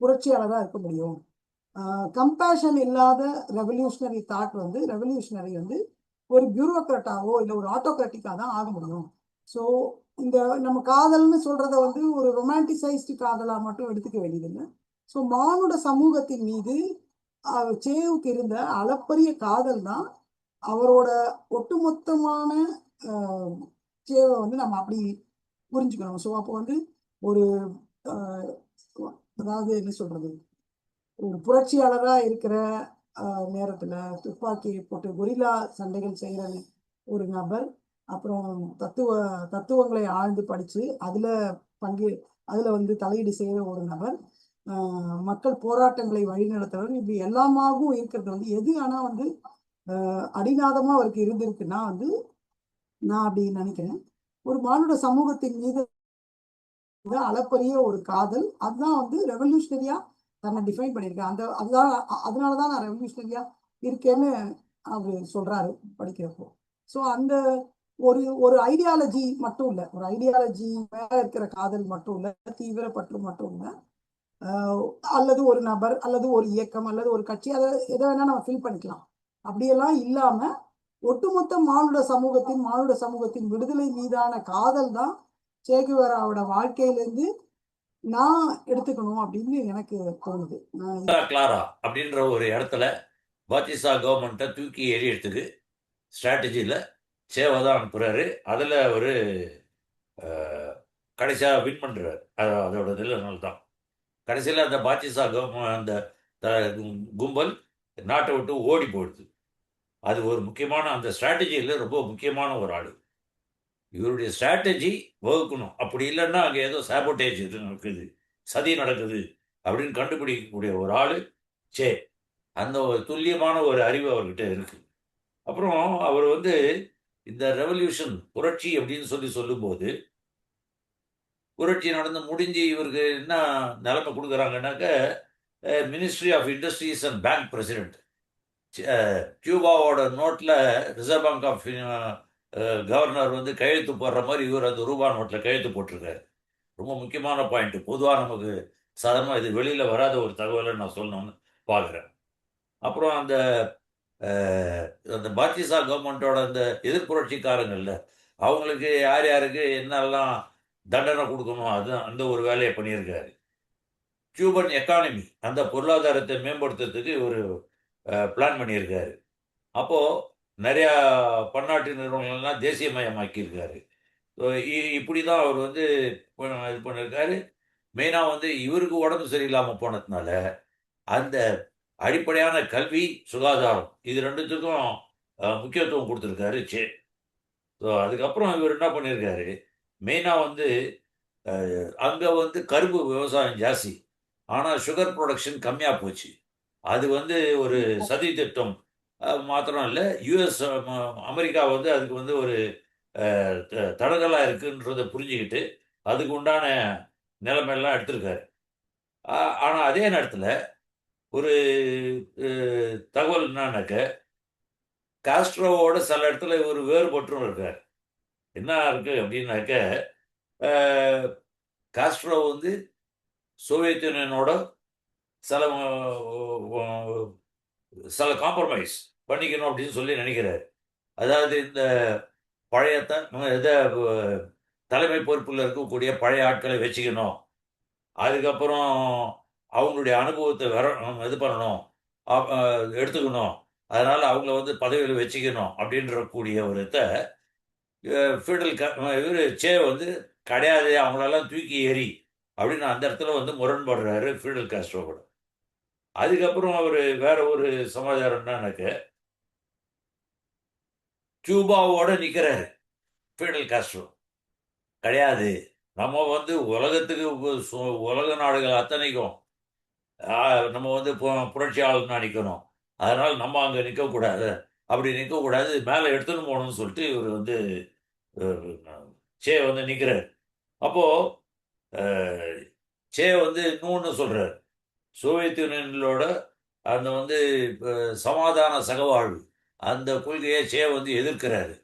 புரட்சியாளராக இருக்க முடியும். கம்பேஷன் இல்லாத ரெவல்யூஷனரி தாட் வந்து ரெவல்யூஷனரி வந்து ஒரு பியூரோக்ராட்டாவோ இல்லை ஒரு ஆட்டோக்ராட்டிக்காக தான் ஆக முடியும். ஸோ இந்த நம்ம காதல்னு சொல்றத வந்து ஒரு ரொமான்டிசைஸ்டு காதலாக மட்டும் எடுத்துக்க வேண்டியதில்லை. ஸோ மானுட சமூகத்தின் மீது சேவுக்கு இருந்த அளப்பரிய காதல் தான் அவரோட ஒட்டுமொத்தமான சேவை வந்து நம்ம அப்படி புரிஞ்சுக்கணும். ஸோ அப்போ வந்து ஒரு அதாவது என்ன சொல்றது, ஒரு புரட்சியாளரா இருக்கிற நேரத்துல துப்பாக்கி போட்டு கொரில்லா சண்டைகள் செய்யற ஒரு நபர், அப்புறம் தத்துவங்களை ஆழ்ந்து படிச்சு அதுல வந்து தலையீடு செய்யற ஒரு நபர், மக்கள் போராட்டங்களை வழிநடத்துறவர், இப்படி எல்லாமாகவும் இருக்கிறது வந்து எது ஆனா வந்து அடிநாதமா அவருக்கு இருந்திருக்குன்னா வந்து நான் அப்படி நினைக்கிறேன், ஒரு மானுட சமூகத்தின் மீது அளப்பரிய ஒரு காதல். அதுதான் வந்து ரெவல்யூஷனரியா தன்னை டிஃபைன் பண்ணியிருக்கேன். அதனாலதான் நான் ரெவல்யூஷனரியா இருக்கேன்னு அவர் சொல்றாரு படிக்கிறப்போ. ஸோ அந்த ஒரு ஒரு ஐடியாலஜி மட்டும் இல்லை, ஒரு ஐடியாலஜி மேல இருக்கிற காதல் மட்டும் இல்லை, தீவிர பற்று மட்டும் இல்லை, அல்லது ஒரு நபர் அல்லது ஒரு இயக்கம் அல்லது ஒரு கட்சி, அதை எதை வேணா நம்ம ஃபில் பண்ணிக்கலாம். அப்படியெல்லாம் இல்லாம ஒட்டுமொத்த மானுட சமூகத்தின் விடுதலை மீதான காதல் தான் சேகுவேராவோட வாழ்க்கையிலிருந்து நான் எடுத்துக்கணும் அப்படின்னு எனக்கு தோணுது. கிளாரா அப்படின்ற ஒரு இடத்துல பாத்திசா கவர்மெண்ட்டை தூக்கி எறியறதுக்கு ஸ்ட்ராட்டஜியில் சேவை தான் அனுப்புகிறாரு. அதில் அவர் கடைசியாக வின் பண்ணுறாரு. அதோட நிலைநாள் தான் கடைசியில் அந்த பாத்திசா அந்த கும்பல் நாட்டை விட்டு ஓடி போயிடுது. அது ஒரு முக்கியமான அந்த ஸ்ட்ராட்டஜியில் ரொம்ப முக்கியமான ஒரு ஆள். இவருடைய ஸ்ட்ராட்டஜி வகுக்கணும். அப்படி இல்லைன்னா அங்கே ஏதோ சாபோட்டேஜ் இது நடக்குது, சதி நடக்குது அப்படின்னு கண்டுபிடிக்கக்கூடிய ஒரு ஆள் சே. அந்த ஒரு துல்லியமான ஒரு அறிவு அவர்கிட்ட இருக்கு. அப்புறம் அவர் வந்து இந்த ரெவல்யூஷன் புரட்சி அப்படின்னு சொல்லும்போது, புரட்சி நடந்து முடிஞ்சு இவருக்கு என்ன நிலைமை கொடுக்குறாங்கன்னாக்க, ministry of industries and bank president. கியூபாவோட நோட்டில் ரிசர்வ் பேங்க் ஆஃப் கவர்னர் வந்து கையெழுத்து போடுற மாதிரி இவர் அந்த ரூபா நோட்டில் கையெழுத்து போட்டிருக்காரு. ரொம்ப முக்கியமான பாயிண்ட். பொதுவாக நமக்கு சாதாரணமாக இது வெளியில் வராத ஒரு தகவலை நான் சொல்லணும்னு பார்க்குறேன். அப்புறம் அந்த அந்த பாத்திசா கவர்மெண்ட்டோட அந்த எதிர்ப்புரட்சிக்காரங்கள்ல அவங்களுக்கு யார் யாருக்கு என்னெல்லாம் தண்டனை கொடுக்கணும் அது அந்த ஒரு வேலையை பண்ணியிருக்காரு. கியூபன் எக்கானமி அந்த பொருளாதாரத்தை மேம்படுத்துறதுக்கு ஒரு பிளான் பண்ணியிருக்காரு. அப்போது நிறையா பன்னாட்டு நிறுவனங்கள்லாம் தேசியமயமாக்கியிருக்காரு. இப்படி தான் அவர் வந்து இது பண்ணியிருக்காரு. மெயினாக வந்து இவருக்கு உடம்பு சரியில்லாமல் போனதுனால அந்த அடிப்படையான கல்வி, சுகாதாரம் இது ரெண்டுத்துக்கும் முக்கியத்துவம் கொடுத்துருக்காரு சே. ஸோ அதுக்கப்புறம் இவர் என்ன பண்ணியிருக்காரு, மெயினாக வந்து அங்கே வந்து கரும்பு விவசாயம் ஜாஸ்தி, ஆனால் சுகர் ப்ரொடக்ஷன் கம்மியாக போச்சு. அது வந்து ஒரு சதி திட்டம் மாத்திரம் இல்லை, யுஎஸ் அமெரிக்கா வந்து அதுக்கு வந்து ஒரு தடங்கலாக இருக்குன்றதை புரிஞ்சுக்கிட்டு அதுக்கு உண்டான நிலைமையெல்லாம் எடுத்திருக்காரு. ஆனால் அதே நேரத்தில் ஒரு தகவல் என்னன்னாக்க, காஸ்ட்ரோவோட சில இடத்துல இவர் வேறுபட்டும் இருக்கார். என்ன இருக்கு அப்படின்னாக்க, காஸ்ட்ரோ வந்து சோவியத் யூனியனோட சில சில காம்ப்ரமைஸ் பண்ணிக்கணும் அப்படின்னு சொல்லி நினைக்கிறார். அதாவது இந்த பழைய தலைமை பொறுப்பில் இருக்கக்கூடிய பழைய ஆட்களை வச்சுக்கணும். அதுக்கப்புறம் அவங்களுடைய அனுபவத்தை இது பண்ணணும், எடுத்துக்கணும். அதனால அவங்கள வந்து பதவியில் வச்சுக்கணும் அப்படின்ற கூடிய ஒரு ஃபீடல் இவர் சே வந்து கிடையாது, அவங்களெல்லாம் தூக்கி எறி அப்படின்னு அந்த இடத்துல வந்து முரண்படுறாரு ஃபீடல் காஸ்ட்ரோ கூட. அதுக்கப்புறம் அவர் வேற ஒரு சமாச்சாரம் என்னன்னாக்க, கியூபாவோட நிற்கிறாரு ஃபீடல் காஸ்ட்ரோ. கிடையாது, நம்ம வந்து உலகத்துக்கு உலக நாடுகள் அத்தனைக்கும் நம்ம வந்து புரட்சியாளர்னா நிற்கணும். அதனால நம்ம அங்கே நிற்கக்கூடாது, அப்படி நிற்கக்கூடாது, மேலே எடுத்துன்னு போகணும்னு சொல்லிட்டு இவர் வந்து சே வந்து நிற்கிறார். அப்போ சே வந்து இன்னொன்று சொல்றாரு, சோவியத் யூனியனோட அந்த வந்து சமாதான சகவாழ்வு அந்த கொள்கையை சே வந்து எதிர்க்கிறாரு.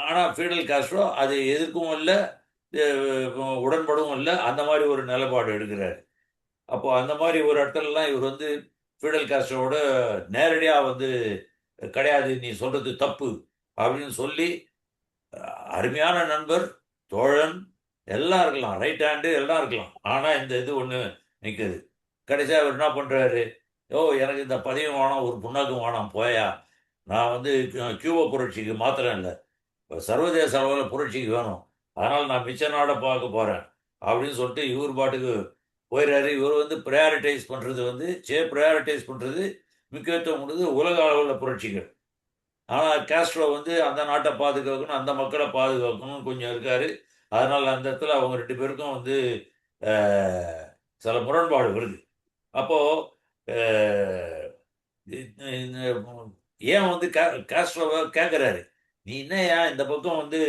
ஆனால் ஃபீடல் காஸ்ட்ரோ அதை எதிர்க்கவும் இல்லை, உடன்படவும் இல்லை, அந்த மாதிரி ஒரு நிலைப்பாடு எடுக்கிறார். அப்போ அந்த மாதிரி ஒரு இடத்துலலாம் இவர் வந்து ஃபீடல் காஸ்ட்ரோவோட நேரடியாக வந்து கிடையாது, நீ சொல்றது தப்பு அப்படின்னு சொல்லி, அருமையான நண்பர், தோழன் எல்லாம் இருக்கலாம், ரைட் ஹேண்டு எல்லாம் இருக்கலாம், ஆனால் இந்த இது ஒன்று நிற்குது. கடைசியாக அவர் என்ன பண்ணுறாரு, எனக்கு இந்த பதவி வேணாம், ஒரு புண்ணாக்கும் வேணாம், போயா, நான் வந்து கியூபா புரட்சிக்கு மாத்திரம் இல்லை, சர்வதேச அளவில் புரட்சிக்கு வேணும், அதனால் நான் மிச்ச நாடை பார்க்க போகிறேன் அப்படின்னு சொல்லிட்டு இவர் பாட்டுக்கு போயிடுறாரு. இவர் வந்து ப்ரையாரிட்டைஸ் பண்ணுறது வந்து ப்ரையாரிட்டைஸ் பண்ணுறது முக்கியத்துவம் கொடுத்து உலக அளவில் புரட்சிகள். ஆனால் காஸ்ட்ரோ வந்து அந்த நாட்டை பாதுகாக்கணும், அந்த மக்களை பாதுகாக்கணும்னு கொஞ்சம் இருக்கார். அதனால் அந்த இடத்துல அவங்க 2 பேருக்கும் வந்து சில முரண்பாடு வருது. அப்போது ஏன் வந்து காஸ்ட்ரோவை கேட்குறாரு, நீ என்னையா இந்த பக்கம் வந்து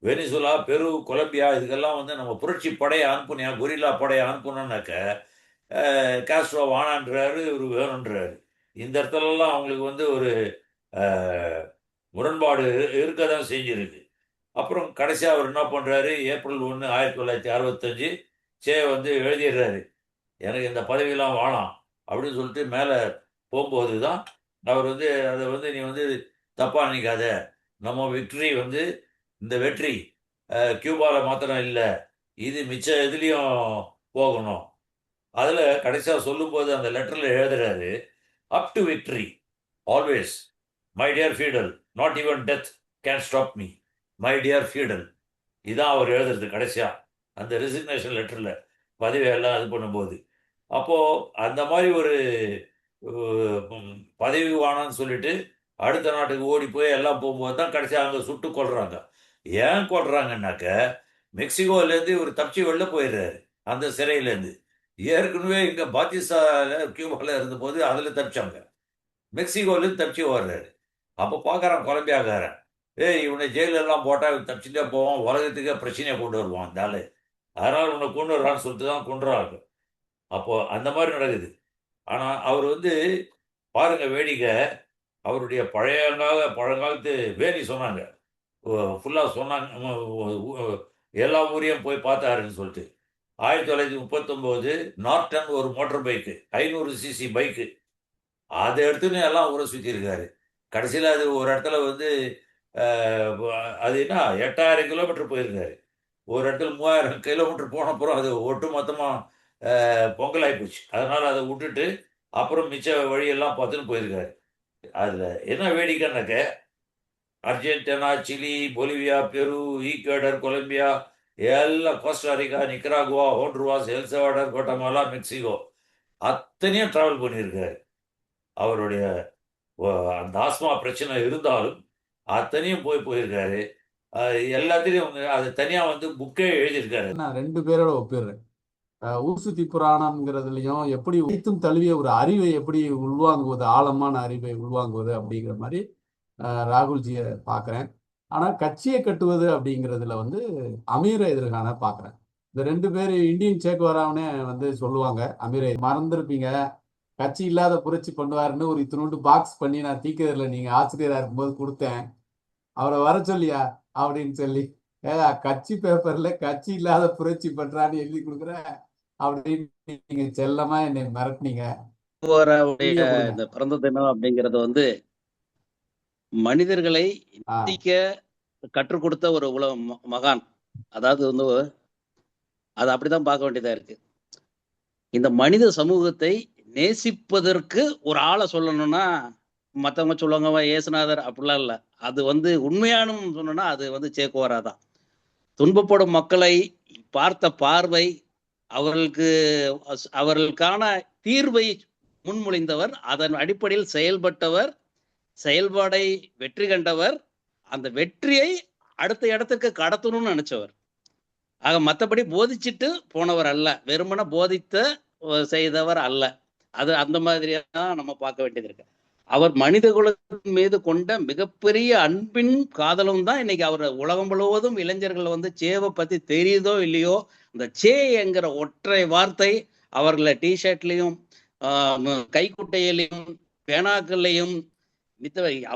வெனிசுலா, பெரு, கொலம்பியா இதுக்கெல்லாம் வந்து நம்ம புரட்சி படையை அனுப்புனியா, கொரில்லா படையை அனுப்பணும்னாக்க காஸ்ட்ரோ வானான்றாரு, இவர் வேணுன்றாரு. இந்த இடத்துலலாம் அவங்களுக்கு வந்து ஒரு முரண்பாடு இருக்க தான் செஞ்சிருக்கு. அப்புறம் கடைசியாக அவர் என்ன பண்ணுறாரு, ஏப்ரல் 1, 1965 சே வந்து எழுதிடுறாரு, எனக்கு இந்த பதவியெல்லாம் வேணாம் அப்படின்னு சொல்லிட்டு மேலே போகும்போது தான் அவர் வந்து அதை வந்து நீ வந்து தப்பாக நினைக்காத, நம்ம விக்ட்ரி வந்து இந்த வெற்றி கியூபாவில் மாத்திரம் இல்லை, இது மிச்ச இதுலேயும் போகணும். அதில் கடைசியாக சொல்லும்போது அந்த லெட்டரில் எழுதுறாரு, up to victory always my dear Fidel, not even death can stop me, my dear Fidel. இதான் அவர் எழுதுறது கடைசியாக அந்த ரெசிக்னேஷன் லெட்டரில் பதவியெல்லாம் இது பண்ணும்போது. அப்போது அந்த மாதிரி ஒரு பதவி வானான்னு சொல்லிட்டு அடுத்த நாட்டுக்கு ஓடி போய் எல்லாம் போகும்போது தான் கடைசியாக அங்கே சுட்டு கொள்றாங்க. ஏன் கொள்றாங்கன்னாக்க, மெக்சிகோலேருந்து இவர் தப்பிச்சு வெளில போயிடுறாரு அந்த சிறையிலேருந்து. ஏற்கனவே இங்கே பாத்திஸ்தாவில் கியூபாவில் இருந்தபோது அதில் தப்பிச்சாங்க, மெக்சிகோலேருந்து தப்பிச்சு வர்றாரு. அப்போ பார்க்குறான் கொலம்பியாக்காரன், இவனை ஜெயிலெல்லாம் போட்டால் தப்பிச்சுட்டே போவான், உலகத்துக்கே பிரச்சனையை கொண்டு வருவான் அந்த ஆள், அதனால் உன்னை கொண்டு வர்றான்னு சொல்லிட்டு தான் கொண்டுறாங்க. அப்போது அந்த மாதிரி நடக்குது. ஆனால் அவர் வந்து பாருங்க வேடிக்கை, அவருடைய பழங்காலத்து வேலி சொன்னாங்க, ஃபுல்லாக சொன்னாங்க, எல்லா ஊரையும் போய் பார்த்தாருன்னு சொல்லிட்டு. 1939 நார்டன் ஒரு மோட்டர் பைக்கு, 500 சிசி பைக்கு, அதை எடுத்துன்னு எல்லாம் ஊரை சுற்றிருக்காரு. கடைசியில் அது ஒரு இடத்துல வந்து அது என்ன 8000 கிலோமீட்டர் போயிருக்காரு. ஒரு இடத்துல 3000 கிலோமீட்டர் போன அப்புறம் அது ஒட்டு மொத்தமாக பொங்கல் ஆகிப்போச்சு. அதனால் அதை விட்டுட்டு அப்புறம் மிச்ச வழியெல்லாம் பார்த்துன்னு போயிருக்காரு. அதில் என்ன வேடிக்கைன்னாக்க, அர்ஜென்டினா, சிலி, பொலிவியா, பெரு, ஈக்குவேடர், கொலம்பியா, எல்லாம் Costa Rica, Nicaragua, Honduras, El Salvador, Guatemala, Mexico அத்தனையும் ட்ராவல் பண்ணியிருக்காரு. அவருடைய அந்த ஆஸ்மா பிரச்சனை இருந்தாலும் அத்தனையும் போயிருக்காரு. எல்லாத்தையும் அது தனியாக வந்து புக்கே எழுதியிருக்காரு. நான் 2 பேரோட ஒப்பிடுறேன். ஊசுத்தி புராணம்ங்கிறதுலையும் எப்படி வைத்தும் தழுவிய ஒரு அறிவை எப்படி உள்வாங்குவது, ஆழமான அறிவை உள்வாங்குவது அப்படிங்கிற மாதிரி ராகுல்ஜியை பார்க்குறேன். ஆனால் கட்சியை கட்டுவது அப்படிங்கிறதுல வந்து அமீரை எதிர்கான பார்க்குறேன். இந்த 2 பேர் இந்தியன் சேக்குவராவனே வந்து சொல்லுவாங்க, அமீரை மறந்துருப்பீங்க, கட்சி இல்லாத புரட்சி பண்ணுவாருன்னு ஒரு இத்தினோண்டு பாக்ஸ் பண்ணி நான் தீக்கதில் நீங்கள் ஆசிரியராக இருக்கும்போது கொடுத்தேன், அவரை வர சொல்லியா அப்படின்னு சொல்லி கட்சி பேப்பர்ல கட்சி இல்லாத புரட்சி பண்றான்னு எழுதி கொடுக்குற அப்படின்னு நீங்க செல்லமா என்னை மிரட்டினீங்க. திருவள்ளுவருடைய நீங்க கொடுங்க. இந்த பிறந்த தினம் அப்படிங்கிறது வந்து மனிதர்களை ஆ நேசிக்க கற்றுக் கொடுத்த ஒரு மகான். அதாவது வந்து அது அப்படிதான் பார்க்க வேண்டியதா இருக்கு. இந்த மனித சமூகத்தை நேசிப்பதற்கு ஒரு ஆளை சொல்லணும்னா மற்றவங்க சொல்லுவாங்க ஏசுநாதர், அப்படிலாம் இல்லை. அது வந்து உண்மையான சொன்னோம்னா அது வந்து சேக்குவாரா தான். துன்பப்படும் மக்களை பார்த்த பார்வை, அவர்களுக்கான தீர்வை முன்மொழிந்தவர், அதன் அடிப்படையில் செயல்பட்டவர், செயல்பாடை வெற்றி கண்டவர், அந்த வெற்றியை அடுத்த இடத்துக்கு கடத்தணும்னு நினைச்சவர். ஆக மற்றபடி போதிச்சுட்டு போனவர் அல்ல, வெறுமன போதித்த செய்தவர் அல்ல. அது அந்த மாதிரியாக நம்ம பார்க்க வேண்டியது இருக்கு. அவர் மனித குலத்தின் மீது கொண்ட மிகப்பெரிய அன்பின் காதலும் தான் இன்னைக்கு அவர் உலகம் முழுவதும் இளைஞர்கள் வந்து சேவை பத்தி தெரியுதோ இல்லையோ, இந்த சே என்கிற ஒற்றை வார்த்தை அவர்களை டிஷர்ட்லையும் கைக்குட்டையிலையும் பேனாக்கள்லையும்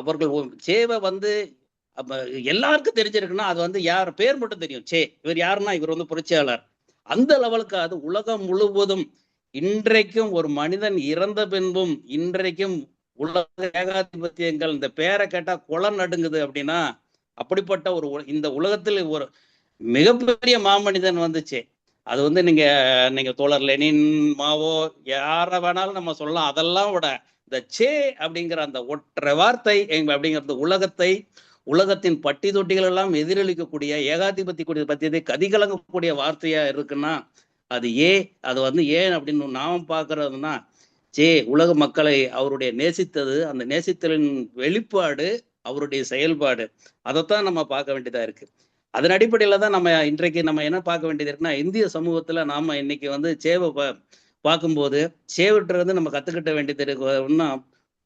அவர்கள் சேவை வந்து எல்லாருக்கும் தெரிஞ்சிருக்குன்னா அது வந்து யார் பேர் மட்டும் தெரியும். இவர் யாருன்னா இவர் வந்து புரட்சியாளர். அந்த லெவலுக்கு அது உலகம் முழுவதும் இன்றைக்கும் ஒரு மனிதன் இறந்த பின்பும் இன்றைக்கும் உலக ஏகாதிபத்தியங்கள் இந்த பேரை கேட்டா குளம் நடுங்குது அப்படின்னா அப்படிப்பட்ட ஒரு இந்த உலகத்தில் ஒரு மிகப்பெரிய மாமனிதன் வந்துச்சு. அது வந்து நீங்க தோழர் லெனின், மாவோ யார வேணாலும் நம்ம சொல்லலாம். அதெல்லாம் விட இந்த அப்படிங்கிற அந்த ஒற்றை வார்த்தை அப்படிங்கிறது உலகத்தின் பட்டி தொட்டிகள் எல்லாம் எதிரொலிக்கக்கூடிய ஏகாதிபத்திய பத்தியதை கதிகலங்கக்கூடிய வார்த்தையா இருக்குன்னா அது அது வந்து ஏன் அப்படின்னு நாம் பார்க்கறதுன்னா உலக மக்களை அவருடைய நேசித்தது, அந்த நேசித்தலின் வெளிப்பாடு, அவருடைய செயல்பாடு, அதைத்தான் நம்ம பார்க்க வேண்டியதா இருக்கு. அதன் அடிப்படையில தான் நம்ம இன்றைக்கு நம்ம என்ன பார்க்க வேண்டியது இருக்குன்னா, இந்திய சமூகத்துல நாம இன்னைக்கு வந்து சேவை பார்க்கும்போது சேவற்றது நம்ம கத்துக்கிட்ட வேண்டியது இருக்குன்னா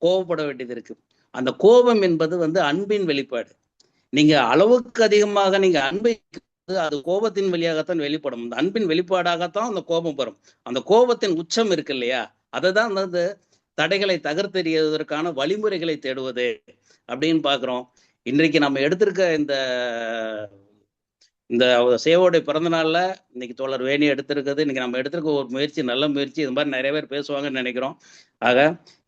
கோபப்பட வேண்டியது இருக்கு. அந்த கோபம் என்பது வந்து அன்பின் வெளிப்பாடு. நீங்க அளவுக்கு அதிகமாக நீங்க அன்பை அது கோபத்தின் வழியாகத்தான் வெளிப்படும். அந்த அன்பின் வெளிப்பாடாகத்தான் அந்த கோபம் வரும். அந்த கோபத்தின் உச்சம் இருக்கு இல்லையா, அதை தான் வந்து தடைகளை தகர்த்தெறிவதற்கான வழிமுறைகளை தேடுவது அப்படின்னு பாக்குறோம். இன்றைக்கு நம்ம எடுத்திருக்க இந்த சேவோடைய பிறந்த நாள்ல இன்னைக்கு தோழர் வேணி எடுத்திருக்கிறது, இன்னைக்கு நம்ம எடுத்திருக்க ஒரு முயற்சி, நல்ல முயற்சி. இது மாதிரி நிறைய பேர் பேசுவாங்கன்னு நினைக்கிறோம். ஆக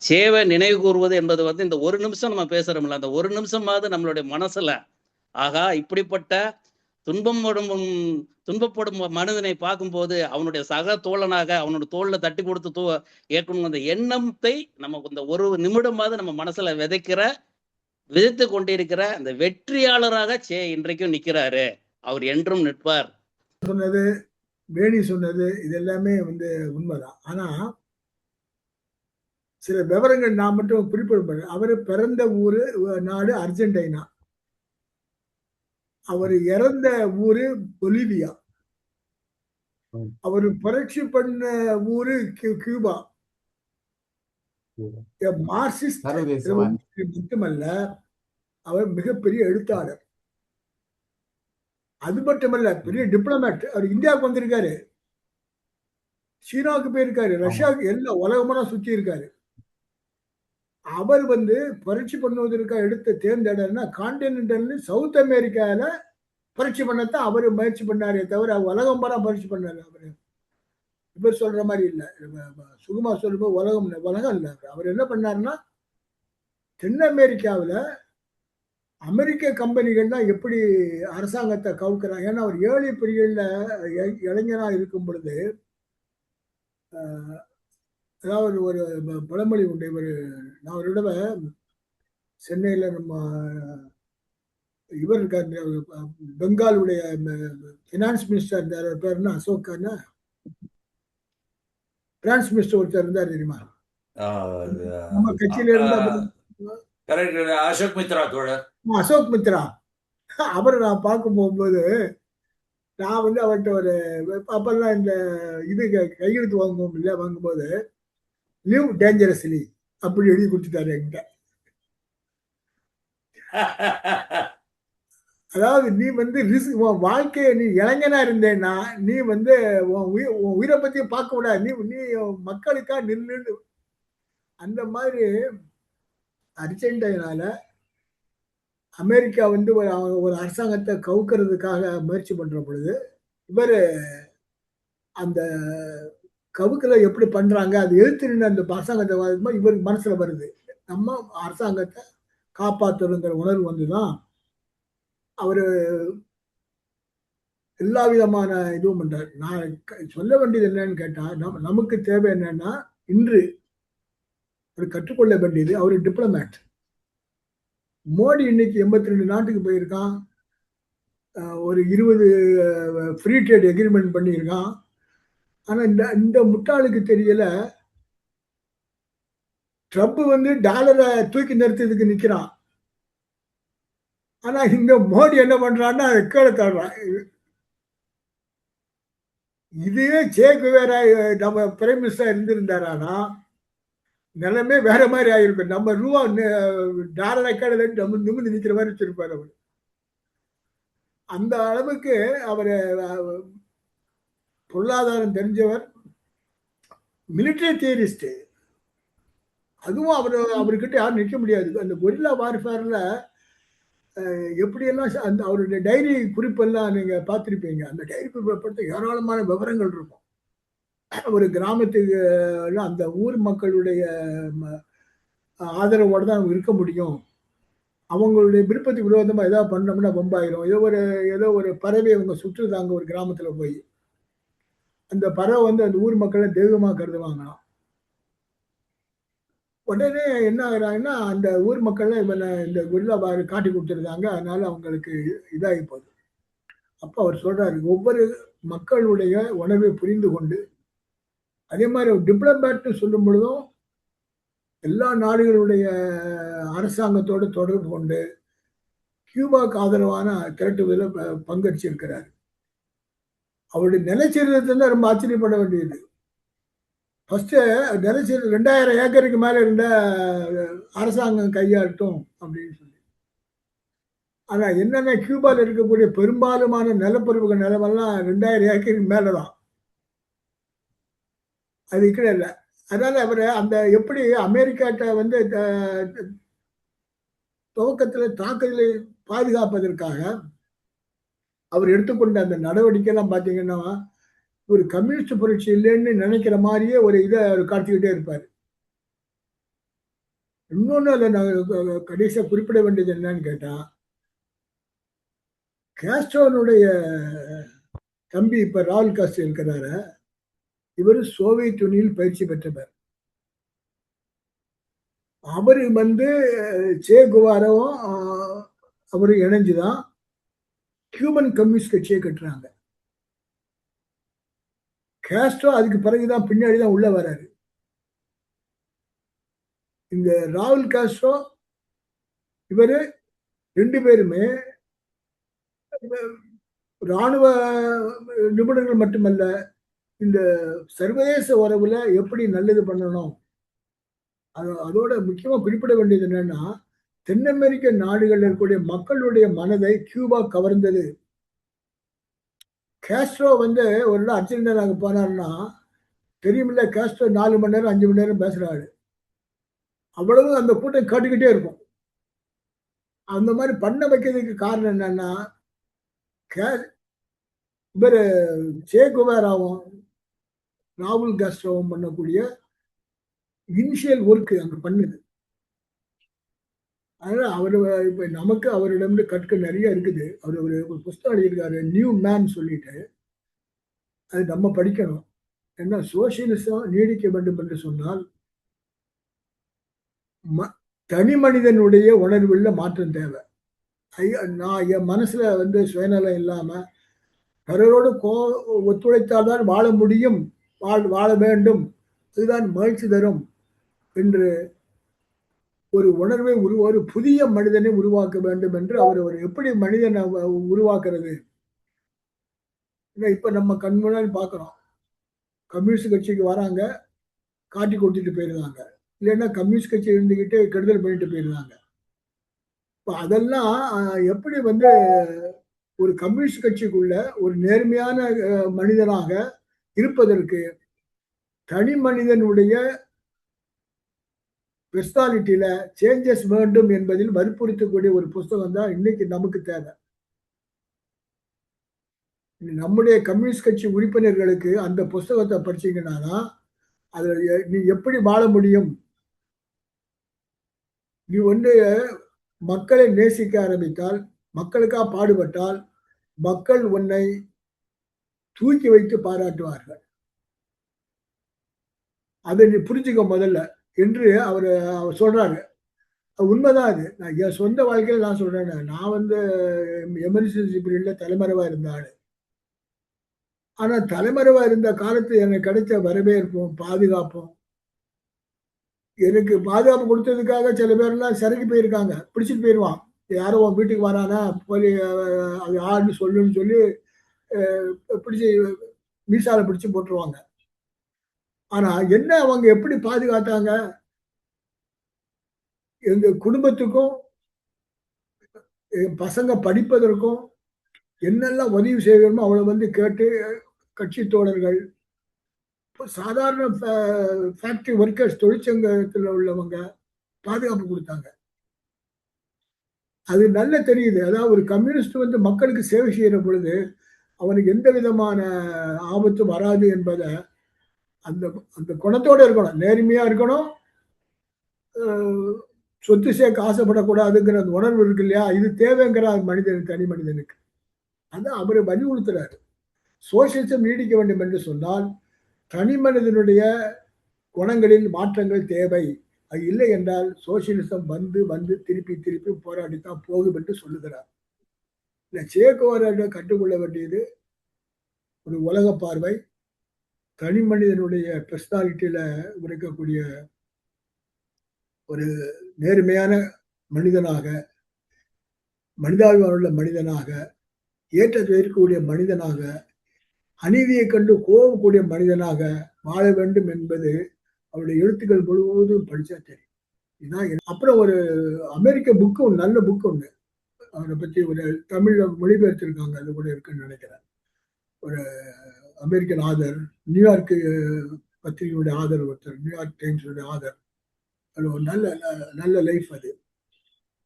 சேவை நினைவு கூறுவது என்பது வந்து இந்த ஒரு நிமிஷம் நம்ம பேசுறோம்ல, அந்த ஒரு நிமிஷமாவது நம்மளுடைய மனசுல ஆகா இப்படிப்பட்ட துன்பப்படும் மனிதனை பார்க்கும்போது அவனுடைய சக தோழனாக அவனுடைய தோல்ல தட்டி கொடுத்து ஏற்கணும் அந்த எண்ணத்தை நம்ம இந்த ஒரு நிமிடமாவது நம்ம மனசுல விதைத்து கொண்டிருக்கிற அந்த வெற்றியாளராக இன்றைக்கும் நிற்கிறாரு. அவர் என்றும் நிற்பார். சொன்னது வேணி சொன்னது இது எல்லாமே வந்து உண்மைதான். ஆனா சில விவரங்கள் நான் மட்டும் குறிப்பிட, அவரு பிறந்த நாடு அர்ஜென்டினா, அவர் இறந்த ஊரு பொலிவியா, அவர் புரட்சி பண்ண ஊரு கியூபா. மார்க்சிஸ்ட் மட்டுமல்ல, அவர் மிகப்பெரிய எழுத்தாளர். அது மட்டுமல்ல, பெரிய டிப்ளமேட். அவர் இந்தியாவுக்கு வந்திருக்காரு, சீனாவுக்கு போயிருக்காரு, ரஷ்யாவுக்கு, எல்லா உலகமெல்லாம் சுற்றி இருக்காரு. அவர் வந்து புரட்சி பண்ணுவதற்காக எடுத்த தேர்ந்தெடுனா கான்டினென்டல் சவுத் அமெரிக்கால புரட்சி பண்ணத்தான் அவர் முயற்சி பண்ணாரே தவிர உலகம் பூரா புரட்சி பண்ணாரு. அவரு இவர் சொல்ற மாதிரி இல்லை, சுகுமார் சொல்லும்போது உலகம் இல்லை. அவர் என்ன பண்ணாருன்னா தென் அமெரிக்காவில் அமெரிக்க கம்பெனிகள் தான் எப்படி அரசாங்கத்தை கவுக்குறாங்க. ஏன்னா அவர் ஏழை பிரிவுகளில் இளைஞராக இருக்கும் பொழுது, அதாவது ஒரு பழமொழி உண்டு. நான் ஒரு தடவை சென்னையில் நம்ம இவர் இருக்கார், பெங்காலுடைய ஃபினான்ஸ் மினிஸ்டர் இருந்தார், பேருன்னா அசோக்கான பிரான்ஸ் மினிஸ்டர் ஒருத்தர் இருந்தார் தெரியுமா, நம்ம கட்சியில இருந்தா, அசோக் மித்ரா தோழர். அசோக் மித்ரா. அவரை நான் பார்க்க போகும்போது நான் வந்து அவர்கிட்ட ஒரு அப்பெல்லாம் இந்த இது கையெழுத்து வாங்கும்போது லிவ் டேஞ்சரஸ்லி அப்படி எழுதி கொடுத்துட்டாரு என்கிட்ட. அதாவது நீ வந்து வாழ்க்கையை நீ இளைஞனா இருந்தேன்னா நீ வந்து உன் உயிரை பத்தியும் பார்க்க கூடாது, நீ மக்களுக்கா நின்று. அந்த மாதிரி அர்ஜென்டினால அமெரிக்கா வந்து ஒரு அரசாங்கத்தை கவுக்கிறதுக்காக முயற்சி பண்ற பொழுது இவர் அந்த கவுக்கல எப்படி பண்றாங்க, அது எதிர்த்து நின்று அந்த அரசாங்கத்தை இவருக்கு மனசுல வருது, நம்ம அரசாங்கத்தை காப்பாற்றணுங்கிற உணர்வு வந்துதான் அவரு எல்லா விதமான இதுவும் பண்றாரு. நான் சொல்ல வேண்டியது என்னன்னு கேட்டா, நமக்கு தேவை என்னன்னா, இன்று அவர் கற்றுக்கொள்ள வேண்டியது, அவர் டிப்ளமேட். மோடி இன்னைக்கு 82 நாட்டுக்கு போயிருக்கான், ஒரு 20 ஃப்ரீ ட்ரேட் எக்ரிமெண்ட் பண்ணியிருக்கான். ஆனா இந்த முட்டாளுக்கு தெரியல, ட்ரம்ப் வந்து டாலரை தூக்கி நிறுத்ததுக்கு நிக்கிறான். ஆனா இங்க மோடி என்ன பண்றான்னா கீழே தள்ளுறான். இதுவே சே குவேரா நம்ம பிரைம் மினிஸ்டர் இருந்திருந்தாரானா நிலைமை வேற மாதிரி ஆயிருக்கும். நம்ம ரூபா டாலரை கீழே நம்ம நிமிந்து நிக்கிற மாதிரி வச்சிருப்பாரு அவர். அந்த அளவுக்கு அவர் பொருளாதாரம் தெரிஞ்சவர், மிலிட்டரி தியரிஸ்ட். அதுவும் அவர்கிட்ட யாரும் நிற்க முடியாது. அந்த கொரில்லா வார்ஃபேர்ல எப்படியெல்லாம் அந்த அவருடைய டைரி குறிப்பெல்லாம் நீங்க பார்த்துருப்பீங்க. அந்த டைரி குறிப்பை பற்றி ஏராளமான விவரங்கள் இருக்கும். ஒரு கிராமத்துக்கு அந்த ஊர் மக்களுடைய ஆதரவோடு தான் அவங்க இருக்க முடியும். அவங்களுடைய விருப்பத்துக்கு விரோதமா ஏதாவது பண்ணோம்னா பம்பாயிரும். ஏதோ ஒரு பறவை அவங்க சுற்றுதாங்க ஒரு கிராமத்துல போய், அந்த பறவை வந்து அந்த ஊர் மக்களை தெய்வமா கருதுவாங்களாம். உடனே என்ன ஆகுறாங்கன்னா, அந்த ஊர் மக்கள் இவனை இந்த கொரில்லா காட்டி கொடுத்துருக்காங்க, அதனால அவங்களுக்கு இதாகி போகுது. அப்ப அவர் சொல்றாரு, ஒவ்வொரு மக்களுடைய உணர்வை புரிந்து கொண்டு, அதே மாதிரி டிப்ளமேட்னு சொல்லும் பொழுதும் எல்லா நாடுகளுடைய அரசாங்கத்தோடு தொடர்பு கொண்டு கியூபாக்கு ஆதரவான திரட்டுவதில் பங்கெடுச்சிருக்கிறார். அவருடைய நிலச்சீரத்தை ரொம்ப ஆச்சரியப்பட வேண்டியது. ஃபர்ஸ்ட் நிலச்சீர 2000 ஏக்கருக்கு மேல இருந்த அரசாங்கம் கையாட்டும் அப்படின்னு சொல்லி. ஆனா என்னன்னா, கியூபால இருக்கக்கூடிய பெரும்பாலுமான நிலப்பரப்புகள் நிலமெல்லாம் 2000 ஏக்கருக்கு மேலதான். அது கீழே இல்லை. அதனால அவர் அந்த எப்படி அமெரிக்காட்ட வந்து துவக்கத்தில் தாக்குதலை பாதுகாப்பதற்காக அவர் எடுத்துக்கொண்ட அந்த நடவடிக்கை எல்லாம் பார்த்தீங்கன்னா, ஒரு கம்யூனிஸ்ட் புரட்சி இல்லைன்னு நினைக்கிற மாதிரியே ஒரு இதை அவர் காட்டிக்கிட்டே இருப்பார். இன்னொன்னு அதை நான் கடைசியா குறிப்பிட வேண்டியது என்னன்னு கேட்டா, காஸ்ட்ரோனுடைய தம்பி இப்ப ராகுல் காஸ்ட்ரோ இருக்கிறாரு, இவர் சோவியத் யூனியனில் பயிற்சி பெற்றவர். அவரு வந்து சே குவாராவும் அவரு இணைஞ்சுதான் கியூபன் கம்யூனிஸ்ட் கட்சியை கட்டுறாங்க. காஸ்ட்ரோ அதுக்கு பிறகுதான் பின்னாடிதான் உள்ள வராரு. இந்த ராகுல் காஸ்ட்ரோ இவரு 2 பேருமே ராணுவ நிபுணர்கள் மட்டுமல்ல, இந்த சர்வதேச உறவுல எப்படி நல்லது பண்ணணும், அதோட முக்கியமா குறிப்பிட வேண்டியது என்னன்னா, தென் அமெரிக்க நாடுகளில் இருக்கக்கூடிய மக்களுடைய மனதை கியூபா கவர்ந்தது. காஸ்ட்ரோ வந்து ஒரு நாள் அர்ஜென்டினாவுக்கு போனாருன்னா தெரியுமில்ல, காஸ்ட்ரோ 4 மணி நேரம் 5 மணி நேரம் பேசுறாரு. அவ்வளவு அந்த கூட்டம் காட்டிக்கிட்டே இருக்கும். அந்த மாதிரி பண்ண வைக்கிறதுக்கு காரணம் என்னன்னா, இவர் சே குவேராவும் ராகுல் காஸ்ட்ரோவும் பண்ணக்கூடிய இனிஷியல் ஒர்க் அங்க பண்ணுது. அதனால அவரு இப்ப நமக்கு அவரிடம் கற்க நிறைய இருக்குது. அவர் ஒரு புஸ்தகம் எழுதியிருக்காரு, நியூ மேன் சொல்லிட்டு. அது நம்ம படிக்கணும். ஏன்னா சோசியலிசம் நீடிக்க வேண்டும் என்று சொன்னால் தனி மனிதனுடைய உணர்வுல மாற்றம் தேவை. நான் என் மனசுல வந்து சுயநலம் இல்லாம பிறரோடு ஒத்துழைத்தால்தான் வாழ முடியும், வாழ வேண்டும், இதுதான் மகிழ்ச்சி தரும் என்று ஒரு உணர்வை ஒரு புதிய மனிதனை உருவாக்க வேண்டும் என்று அவர் எப்படி மனிதனை உருவாக்குறது. இப்ப நம்ம கண் முன்னாடி பார்க்கிறோம், கம்யூனிஸ்ட் கட்சிக்கு வராங்க, காட்டி கொடுத்துட்டு போயிருந்தாங்க, இல்லைன்னா கம்யூனிஸ்ட் கட்சி இருந்துகிட்டு கெடுதல் பண்ணிட்டு போயிருந்தாங்க. இப்ப அதெல்லாம் எப்படி வந்து ஒரு கம்யூனிஸ்ட் கட்சிக்குள்ள ஒரு நேர்மையான மனிதனாக இருப்பதற்கு தனி மனிதனுடைய பெர்சனாலிட்டியில சேஞ்சஸ் வேண்டும் என்பதில் வற்புறுத்தக்கூடிய ஒரு புஸ்தகம் தான் இன்னைக்கு நமக்கு தேவை. நம்முடைய கம்யூனிஸ்ட் கட்சி உறுப்பினர்களுக்கு அந்த புஸ்தகத்தை படிச்சீங்கன்னா தான் அதுல நீ எப்படி வாழ முடியும், நீ வந்து மக்களை நேசிக்க ஆரம்பித்தால், மக்களுக்காக பாடுபட்டால் மக்கள் உன்னை தூக்கி வைத்து பாராட்டுவார்கள். அதை நீ புரிஞ்சுக்க முதல்ல என்று அவர் சொல்றாரு. உண்மைதான் அது. நான் என் சொந்த வாழ்க்கையில நான் சொல்றேன். நான் வந்து எமர்ஜென்சி பீரியட்ல தலைமறைவா இருந்த ஆளு. ஆனா தலைமறைவா இருந்த காலத்துல எனக்கு கிடைச்ச வரவேற்பும் பாதுகாப்பும், எனக்கு பாதுகாப்பு கொடுத்ததுக்காக சில பேர்லாம் சிறைக்கு போயிருக்காங்க. பிடிச்சிட்டு போயிருவான். யாரோ உன் வீட்டுக்கு வரானா போய் அது யாருன்னு சொல்லுன்னு சொல்லி பிடிச்சி மீசால பிடிச்சு போட்டுருவாங்க. ஆனா என்ன அவங்க எப்படி பாதுகாத்தாங்க? எங்க குடும்பத்துக்கும் என் பசங்க படிப்பதற்கும் என்னெல்லாம் உதவி செய்யணுமோ அவளை வந்து கேட்டு கட்சி தோழர்கள், சாதாரண ஃபேக்டரி ஒர்க்கர்ஸ், தொழிற்சங்கத்தில் உள்ளவங்க பாதுகாப்பு கொடுத்தாங்க. அது நல்லா தெரியுது. அதாவது ஒரு கம்யூனிஸ்ட் வந்து மக்களுக்கு சேவை செய்யற பொழுது அவனுக்கு எந்த விதமான ஆபத்தும் வராது என்பதை அந்த அந்த குணத்தோட இருக்கணும், நேர்மையா இருக்கணும், சொத்து சேர்க்க ஆசைப்படக்கூடாதுங்கிற அந்த உணர்வு இருக்கு இல்லையா, இது தேவைங்கிற மனிதன், தனி மனிதனுக்கு. அதான் அவரை வலியுறுத்துறாரு. சோசியலிசம் நீடிக்க வேண்டும் என்று சொன்னால் தனி மனிதனுடைய குணங்களில் மாற்றங்கள் தேவை. அது இல்லை என்றால் சோசியலிசம் வந்து வந்து திருப்பி திருப்பி போராடித்தான் போகும் என்று சொல்லுகிறார். இந்த சேகோவரை கற்றுக்கொள்ள வேண்டியது ஒரு உலக பார்வை, தனி மனிதனுடைய பெர்சனாலிட்டியில இருக்கக்கூடிய ஒரு நேர்மையான மனிதனாக, மனிதாபிமானம் உள்ள மனிதனாக, ஏற்றத்தை இருக்கக்கூடிய மனிதனாக, அநீதியை கண்டு கோபக்கூடிய மனிதனாக வாழ வேண்டும் என்பது அவருடைய எழுத்துக்கள் முழுவதும் படிச்சா தெரியும். இதுதான். அப்புறம் ஒரு அமெரிக்க புக்கு, ஒரு நல்ல புக்கு ஒண்ணு அவரை பத்தி ஒரு தமிழ்ல மொழிபெயர்த்திருக்காங்க, அது கூட இருக்குன்னு நினைக்கிறேன். ஒரு அமெரிக்கன் ஆதர், நியூயார்க் பத்திரிகையுடைய ஆதர் ஒருத்தர், நியூயார்க் டைம்ஸுடைய ஆதர். அது ஒரு நல்ல நல்ல லைஃப் அது.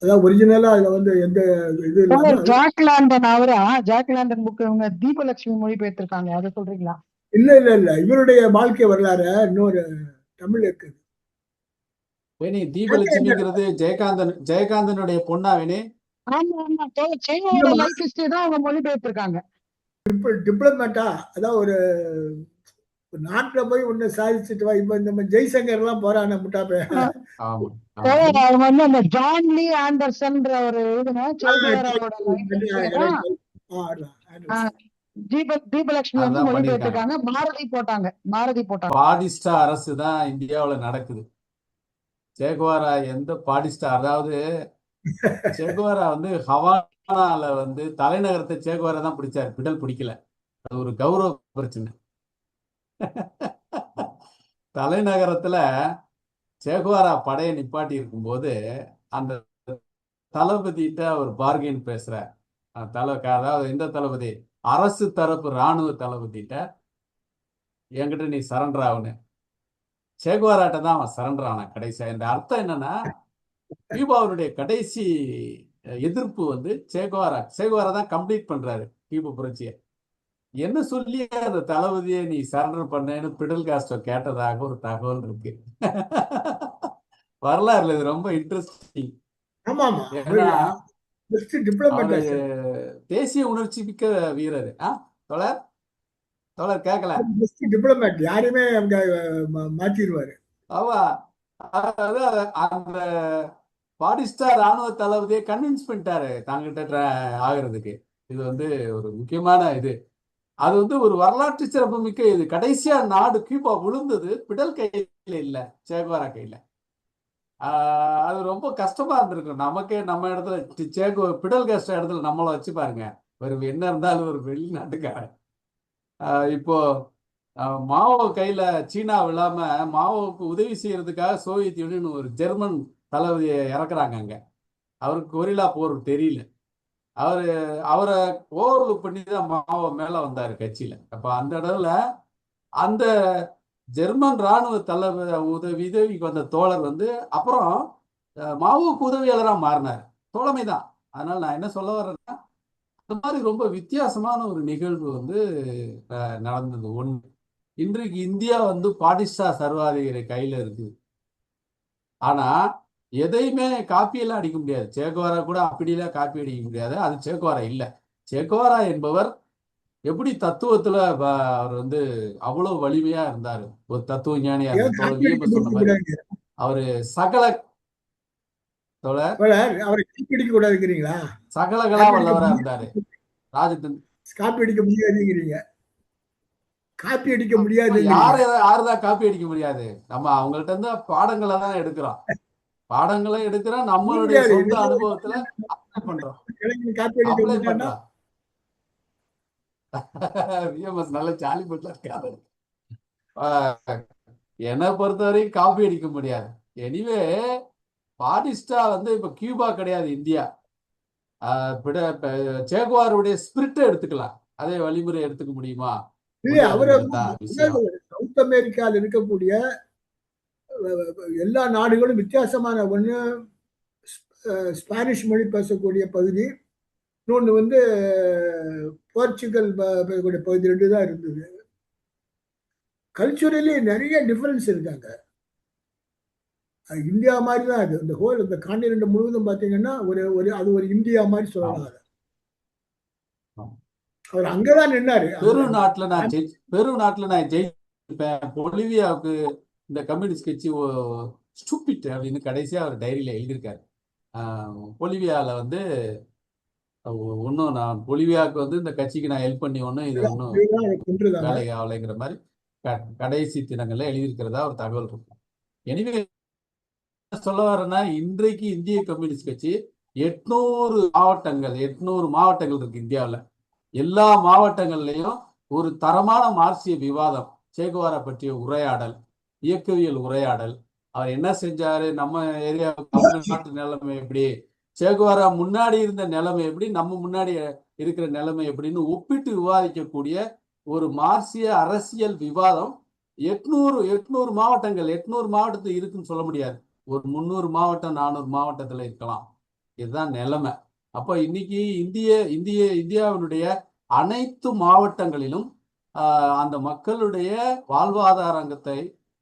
அதாவது ஒரிஜினலா அதுல வந்து எந்த இது இல்லாம ஜாக் லாண்டன் அவரா? ஜாக் லாண்டன் புக் இவங்க தீபலட்சுமி மொழிபெயர்த்திருக்காங்க, அதை சொல்றீங்களா? இல்ல இவருடைய வாழ்க்கை வரலாறு இன்னொரு தமிழ் இருக்குது. வேணி தீபலட்சுமிங்கிறது ஜெயகாந்தனுடைய பொண்ணா வேணி? ஆமா ஆமா, சேகோவோட லைஃப் ஹிஸ்டரி தான் அவங்க மொழிபெயர்த்திருக்காங்க. டிப்ளமேட்டா, அதான் ஒரு நாட்டுல போய் ஒண்ணு சாதிச்சுட்டு வா. இப்ப இந்த ஜெய்சங்கர் எல்லாம் போறான முட்டாப்ப. ஆமா அவங்க வந்து அந்த ஜான் லீ ஆண்டர்சன்ற ஒரு எழுதுன சேகோவோட தீபலட்சுமி வந்து அதான் மொழிபெயர்த்திருக்காங்க. பாரதி போட்டாங்க. பாடிஸ்டா அரசு தான் இந்தியாவுல நடக்குது. சேகுவாரா எந்த பாடிஸ்டா, அதாவது சேகுவாரா வந்து ஹவானால வந்து தலைநகரத்தை சேகுவாரா தான் பிடிச்சாரு, பிடல் பிடிக்கல. அது ஒரு கௌரவ பிரச்சனை. தலைநகரத்துல சேகுவாரா படையை நிப்பாட்டி இருக்கும்போது அந்த தளபதிட்ட அவர் பார்கெயின் பேசுறார். அதாவது எந்த தளபதி? அரசு தரப்பு ராணுவ தளபதிட்ட என்கிட்ட நீ சரண்டர் ஆகுன்னு. சேகுவாராட்ட தான் அவன் சரண்டர் ஆனான் கடைசியா. இந்த அர்த்தம் என்னன்னா, கியூபாவுடைய கடைசி எதிர்ப்பு வந்து சேகுவாரா தான் கம்ப்ளீட் பண்றாரு கியூபா புரட்சியை. என்ன சொல்லி அந்த தளபதியை நீ சரண்டர் பண்ணேன்னு பிடல் காஸ்ட்ரோ கேட்டதாக ஒரு தகவல் இருக்கு. வரலாறுல இது ரொம்ப இன்ட்ரெஸ்டிங். ஏன்னா தேசிய உணர்ச்சி மிக்க வீரர். தொடர் கேட்கல, டிப்ளமேட் யாருமே மாத்திடுவாரு. ஆமா, அதாவது அந்த பாடிஸ்டா ராணுவ தளபதியை கன்வின்ஸ் பண்ணிட்டாரு தாங்கிட்ட ஆகிறதுக்கு. இது வந்து ஒரு முக்கியமான இது. அது வந்து ஒரு வரலாற்று சிறப்பு மிக்க இது. கடைசியா நாடு கியூபா விழுந்தது பிடல் கையில இல்ல, சேகுவாரா கையில. அது ரொம்ப கஷ்டமா இருந்திருக்கும் நமக்கே. நம்ம இடத்துல பிடல் காஸ்ட்ரோ இடத்துல நம்மள வச்சு பாருங்க, ஒரு என்ன இருந்தாலும் ஒரு வெளிநாட்டுக்காரன். இப்போ மாவோ கையில சீனா விழாம மாவோவுக்கு உதவி செய்யறதுக்காக சோவியத் யூனியன் ஒரு ஜெர்மன் தளபதியை இறக்குறாங்க அங்க. அவருக்கு கொரில்லா போர் தெரியல. அவரை ஓவர்லுக் பண்ணி தான் மாவோ மேல வந்தாரு கட்சியில. அப்ப அந்த இடத்துல அந்த ஜெர்மன் ராணுவ உதவிக்கு வந்த தோழர் வந்து அப்புறம் மாவோக்கு உதவியாளராக மாறினார். தோழமை தான். அதனால நான் என்ன சொல்ல வர்றேன்னா, அந்த மாதிரி ரொம்ப வித்தியாசமான ஒரு நிகழ்வு வந்து நடந்தது ஒண்ணு. இன்றைக்கு இந்தியா வந்து பாடிஸ்டா சர்வாதிகாரி கையில இருக்கு. ஆனா எதையுமே காப்பியெல்லாம் அடிக்க முடியாது. சேகுவாரா கூட அப்படிலாம் காப்பி அடிக்க முடியாது. அது சேகுவாரா இல்லை. சேகுவாரா என்பவர் எப்படி தத்துவத்துல அவர் வந்து அவ்வளவு வலிமையா இருந்தாரு. ஒரு தத்துவ ஞானியா ஏன் இருந்தார். காப்பி அடிக்க சொன்ன மாதிரி கூடாது? அவரு சகல அவரை காப்பி அடிக்க கூடாதுங்கிறீங்களா? சகலகலா வல்லவரா இருந்தாரு. ராஜதன் காப்பி அடிக்க முடியாதுங்கிறீங்க. காப்பி அடிக்க முடியாதுங்கிறீங்க. யாருதான் காப்பி அடிக்க முடியாது? நம்ம அவங்கள்ட்ட இருந்து பாடங்களை தான் எடுக்கிறோம். பாடங்களை எடுக்கிறோம். நம்மளுடைய முடியாது. சொந்த அனுபவத்துல அப்ளை பண்றோம். இளைஞன் காப்பி அடிக்க அப்ளை முடியாதுன்னா பண்றோம். விஎம்எஸ் நல்ல ஜாலிபட்ல இருக்காரு. என்னை பொறுத்தவரைக்கும் காப்பி அடிக்க முடியாது. எனிவே பாடிஸ்டா வந்து இப்ப கியூபா கிடையாது, இந்தியா. சேகுவாருடைய ஸ்பிரிட்டை எடுத்துக்கலாம். அதே வழிமுறை எடுத்துக்க முடியுமா? இல்ல, அவரை விஷயம். சவுத் அமெரிக்காவில் இருக்கக்கூடிய எல்லா நாடுகளும் வித்தியாசமான ஒண்ணு ஸ்பானிஷ் மொழி பேசக்கூடிய பகுதி, இன்னொன்று வந்து போர்ச்சுகல் பேசக்கூடிய பகுதி, ரெண்டு தான் இருந்தது. கல்ச்சுரலி நிறைய டிஃபரன்ஸ் இருக்காங்க. இந்தியா மாதிரி தான் அது. இந்த ஹோல் இந்த காண்டினென்ட் முழுவதும் பார்த்தீங்கன்னா அது ஒரு இந்தியா மாதிரி சொல்லலாம். அவர் அங்கதான் நின்னாரு. பெரு நாட்டுல நான் ஜெயிப்பேன். பொலிவியாவுக்கு இந்த கம்யூனிஸ்ட் கட்சி ஸ்டூபிட் அப்படின்னு கடைசியா அவர் டைரியில எழுதியிருக்காரு. பொலிவியால வந்து ஒன்னும் நான் பொலிவியாவுக்கு வந்து இந்த கட்சிக்கு நான் ஹெல்ப் பண்ணி ஒன்னும் இது ஒன்னும் வேலை ஆகலைங்கிற மாதிரி கடைசி தினங்கள்ல எழுதியிருக்கிறதா ஒரு தகவல் இருக்கும். எனவே சொல்ல வரேன்னா, இன்றைக்கு இந்திய கம்யூனிஸ்ட் கட்சி 800 மாவட்டங்கள் இருக்கு இந்தியாவில். எல்லா மாவட்டங்கள்லையும் ஒரு தரமான மார்க்சிய விவாதம், சேகுவாரா பற்றிய உரையாடல், இயக்கவியல் உரையாடல், அவர் என்ன செஞ்சாரு, நம்ம ஏரியாவுக்கு அவங்க நாட்டு நிலைமை எப்படி, சேகுவாரா முன்னாடி இருந்த நிலைமை எப்படி, நம்ம முன்னாடி இருக்கிற நிலைமை எப்படின்னு ஒப்பிட்டு விவாதிக்கக்கூடிய ஒரு மார்க்சிய அரசியல் விவாதம் 800 மாவட்டங்கள் 800 மாவட்டத்தில் இருக்குன்னு சொல்ல முடியாது. ஒரு 300 மாவட்டம் 400 மாவட்டத்துல இருக்கலாம். இதுதான் நிலைமை. அப்போ இன்னைக்கு இந்தியாவினுடைய அனைத்து மாவட்டங்களிலும் அந்த மக்களுடைய வாழ்வாதாரத்தை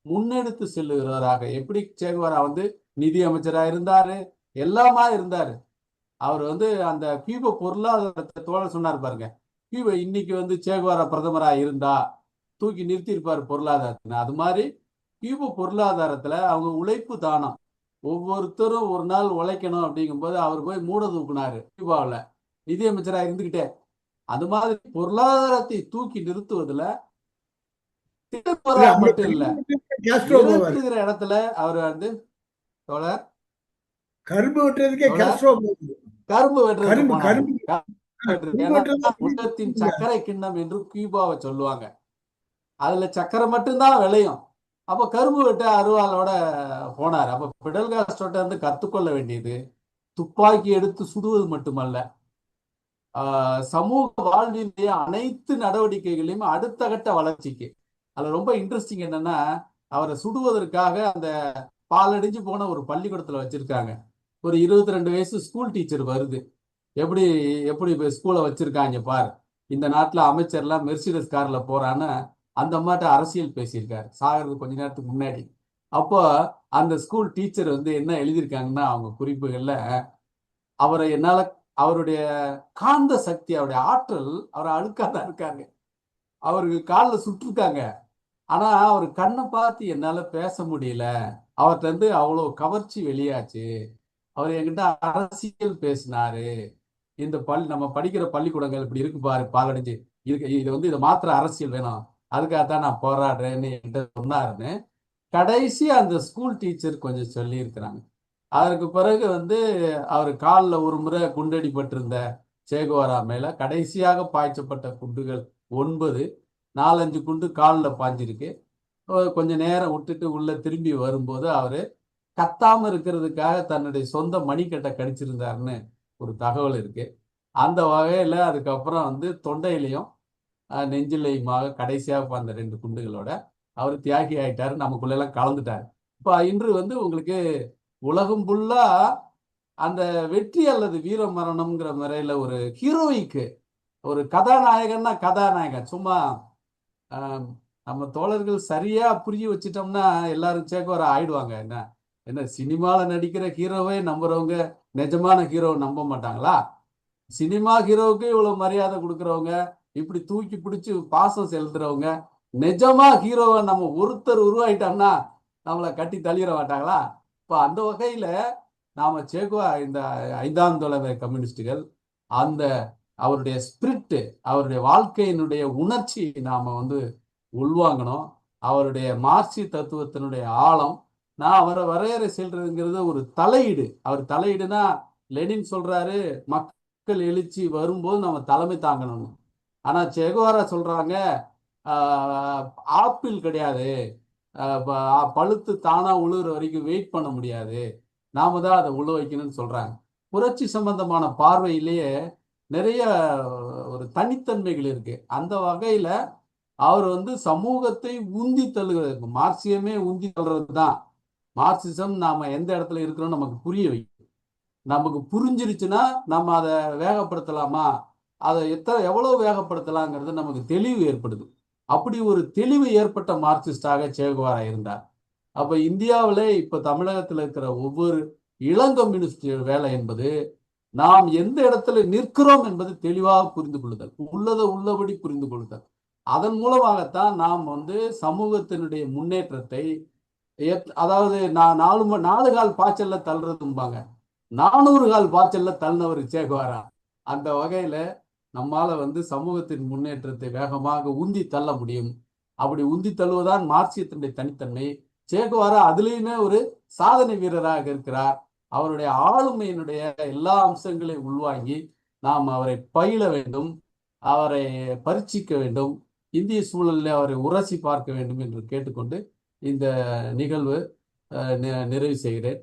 முன்னெடுத்து செல்லுகிறவராக, எப்படி சேகுவாரா வந்து நிதி அமைச்சராக இருந்தாரு, எல்லாமா இருந்தாரு. அவர் வந்து அந்த கியூபா பொருளாதாரத்தை தோழர் சொன்னார் பாருங்க. கியூபா இன்னைக்கு வந்து சேகுவாரா பிரதமராக இருந்தா தூக்கி நிறுத்தி இருப்பார் பொருளாதாரத்தை. அது மாதிரி கியூபா பொருளாதாரத்துல அவங்க உழைப்பு தானம், ஒவ்வொருத்தரும் ஒரு நாள் உழைக்கணும் அப்படிங்கும்போது அவர் போய் மூட தூக்குனாரு கியூபாவில் நிதியமைச்சராக இருந்துகிட்டே. அது மாதிரி பொருளாதாரத்தை தூக்கி நிறுத்துவதுல மட்டும் இல்ல, இருக்கிற இடத்துல அவர் வந்து தோழர் கரும்பு வெட்டுறதுக்கே கரும்பு வெட்டுறது உலகத்தின் சர்க்கரை கிண்ணம் என்று கியூபாவை சொல்லுவாங்க. அதுல சர்க்கரை மட்டும்தான் விளையும். அப்போ கரும்பு வெட்ட அருவாளோட போனார். அப்போ பிடல் காஸ்ட்ரோட்ட வந்து கற்றுக்கொள்ள வேண்டியது துப்பாக்கி எடுத்து சுடுவது மட்டுமல்ல, சமூக வாழ்வினுடைய அனைத்து நடவடிக்கைகளையும் அடுத்த கட்ட வளர்ச்சிக்கு. அதுல ரொம்ப இன்ட்ரெஸ்டிங் என்னன்னா, அவரை சுடுவதற்காக அந்த பாலடிஞ்சு போன ஒரு பள்ளிக்கூடத்துல வச்சிருக்காங்க. ஒரு 22 வயசு ஸ்கூல் டீச்சர் வருது. எப்படி ஸ்கூலை வச்சிருக்காங்க பார், இந்த நாட்டுல அமைச்சர்லாம் மெர்சிடஸ் கார்ல போறான்னு அந்த அம்மாட்ட அரசியல் பேசியிருக்காரு சாகிறது கொஞ்ச நேரத்துக்கு முன்னாடி. அப்போ அந்த ஸ்கூல் டீச்சர் வந்து என்ன எழுதியிருக்காங்கன்னா, அவங்க குறிப்புகள்ல, அவருடைய காந்த சக்தி, அவருடைய ஆற்றல் அவரை அழுக்காதான் இருக்காங்க. அவருக்கு காலில் சுட்டிருக்காங்க. ஆனா அவர் கண்ணை பார்த்து என்னால பேச முடியல, அவர்கிட்ட இருந்து அவ்வளோ கவர்ச்சி வெளியாச்சு, அவர் என்கிட்ட அரசியல் பேசினாரு. இந்த நம்ம படிக்கிற பள்ளிக்கூடங்கள் இப்படி இருக்கு பாரு, பாலடைஞ்சு இதை மாத்திர அரசியல் வேணும், அதுக்காகத்தான் நான் போராடுறேன்னு என்கிட்ட சொன்னாருன்னு கடைசி அந்த ஸ்கூல் டீச்சர் கொஞ்சம் சொல்லி இருக்கிறாங்க. அதற்கு பிறகு வந்து அவர் காலில் ஒரு முறை குண்டடிப்பட்டிருந்த சேகுவாரா மேல கடைசியாக பாய்ச்சப்பட்ட குண்டுகள் 9, 4-5 குண்டு காலில் பாய்ஞ்சிருக்கு. கொஞ்ச நேரம் விட்டுட்டு உள்ள திரும்பி வரும்போது அவரு கத்தாம இருக்கிறதுக்காக தன்னுடைய சொந்த மணிக்கட்டை கடிச்சிருந்தாருன்னு ஒரு தகவல் இருக்கு. அந்த வகையில அதுக்கப்புறம் வந்து தொண்டையிலையும் நெஞ்சிலையுமாக கடைசியாக அந்த 2 குண்டுகளோட அவர் தியாகி ஆயிட்டாரு, நமக்குள்ள எல்லாம் கலந்துட்டாரு. இப்ப இன்று வந்து உங்களுக்கு உலகம் ஃபுல்லா அந்த வெற்றி அல்லது வீர மரணம்ங்கிற முறையில ஒரு ஹீரோயிக்கு ஒரு கதாநாயகன்னா கதாநாயகன் சும்மா ஆம், நம்ம தோழர்கள் சரியா புரிய வச்சிட்டோம்னா எல்லாரும் சேக்குவார ஆயிடுவாங்க. என்ன என்ன சினிமால நடிக்கிற ஹீரோவே நம்புறவங்க நிஜமான ஹீரோ நம்ப மாட்டாங்களா? சினிமா ஹீரோவுக்கு இவ்வளவு மரியாதை கொடுக்கறவங்க, இப்படி தூக்கி பிடிச்சு பாசம் செலுத்துறவங்க, நிஜமா ஹீரோவை நம்ம ஒருத்தர் உருவாயிட்டோம்னா நம்மளை கட்டி தள்ளிட மாட்டாங்களா? இப்போ அந்த வகையில நாம சேகுவா இந்த 5ஆம் தலைவர் கம்யூனிஸ்டுகள் அந்த அவருடைய ஸ்பிரிட், அவருடைய வாழ்க்கையினுடைய உணர்ச்சி நாம வந்து உள்வாங்கணும். அவருடைய மார்க்சிய தத்துவத்தினுடைய ஆழம். நான் அவரை வரையறை செல்றதுங்கிறது ஒரு தலையீடு. அவர் தலையீடுனா லெனின் சொல்றாரு மக்கள் எழுச்சி வரும்போது நம்ம தலைமை தாங்கணும்னு. ஆனா செகுவாரா சொல்றாங்க ஆப்பிள் கிடையாது, பழுத்து தானா உழுகுற வரைக்கும் வெயிட் பண்ண முடியாது, நாம தான் அதை உழ வைக்கணும்னு சொல்றாங்க. புரட்சி சம்பந்தமான பார்வையிலேயே நிறைய ஒரு தனித்தன்மைகள் இருக்கு. அந்த வகையில அவர் வந்து சமூகத்தை உந்தி தள்ளுகிறது. மார்க்சியமே உந்தி தள்ளுறது தான். மார்க்சிசம் நாம எந்த இடத்துல இருக்கிறோம் நமக்கு புரிய வைக்கும். நமக்கு புரிஞ்சிருச்சுன்னா நம்ம அதை வேகப்படுத்தலாமா, அதை எவ்வளவு வேகப்படுத்தலாங்கிறது நமக்கு தெளிவு ஏற்படுது. அப்படி ஒரு தெளிவு ஏற்பட்ட மார்க்சிஸ்டாக சேகுவாரா இருந்தார். அப்ப இந்தியாவிலே இப்ப தமிழகத்தில் இருக்கிற ஒவ்வொரு இளங்கம்யூனிஸ்ட் வேலை என்பது நாம் எந்த இடத்துல நிற்கிறோம் என்பது தெளிவாக புரிந்து கொள்ளுதல், உள்ளதை உள்ளபடி புரிந்து கொள்ளுதல். அதன் மூலமாகத்தான் நாம் வந்து சமூகத்தினுடைய முன்னேற்றத்தை அதாவது நான் 4 கால் பாய்ச்சல்ல தள்ளுறதும்பாங்க, 400 கால் பாய்ச்சல்ல தள்ளினவர் சேகுவாரா. அந்த வகையில நம்மால வந்து சமூகத்தின் முன்னேற்றத்தை வேகமாக உந்தி தள்ள முடியும். அப்படி உந்தி தள்ளுவதான் மார்க்சியத்தினுடைய தனித்தன்மை. சேகுவாரா அதுலேயுமே ஒரு சாதனை வீரராக இருக்கிறார். அவருடைய ஆளுமையினுடைய எல்லா அம்சங்களையும் உள்வாங்கி நாம் அவரை பயில வேண்டும், அவரை பரீட்சிக்க வேண்டும், இந்திய சூழலில் அவரை உரசி பார்க்க வேண்டும் என்று கேட்டுக்கொண்டு இந்த நிகழ்வு நிறைவு செய்கிறேன்.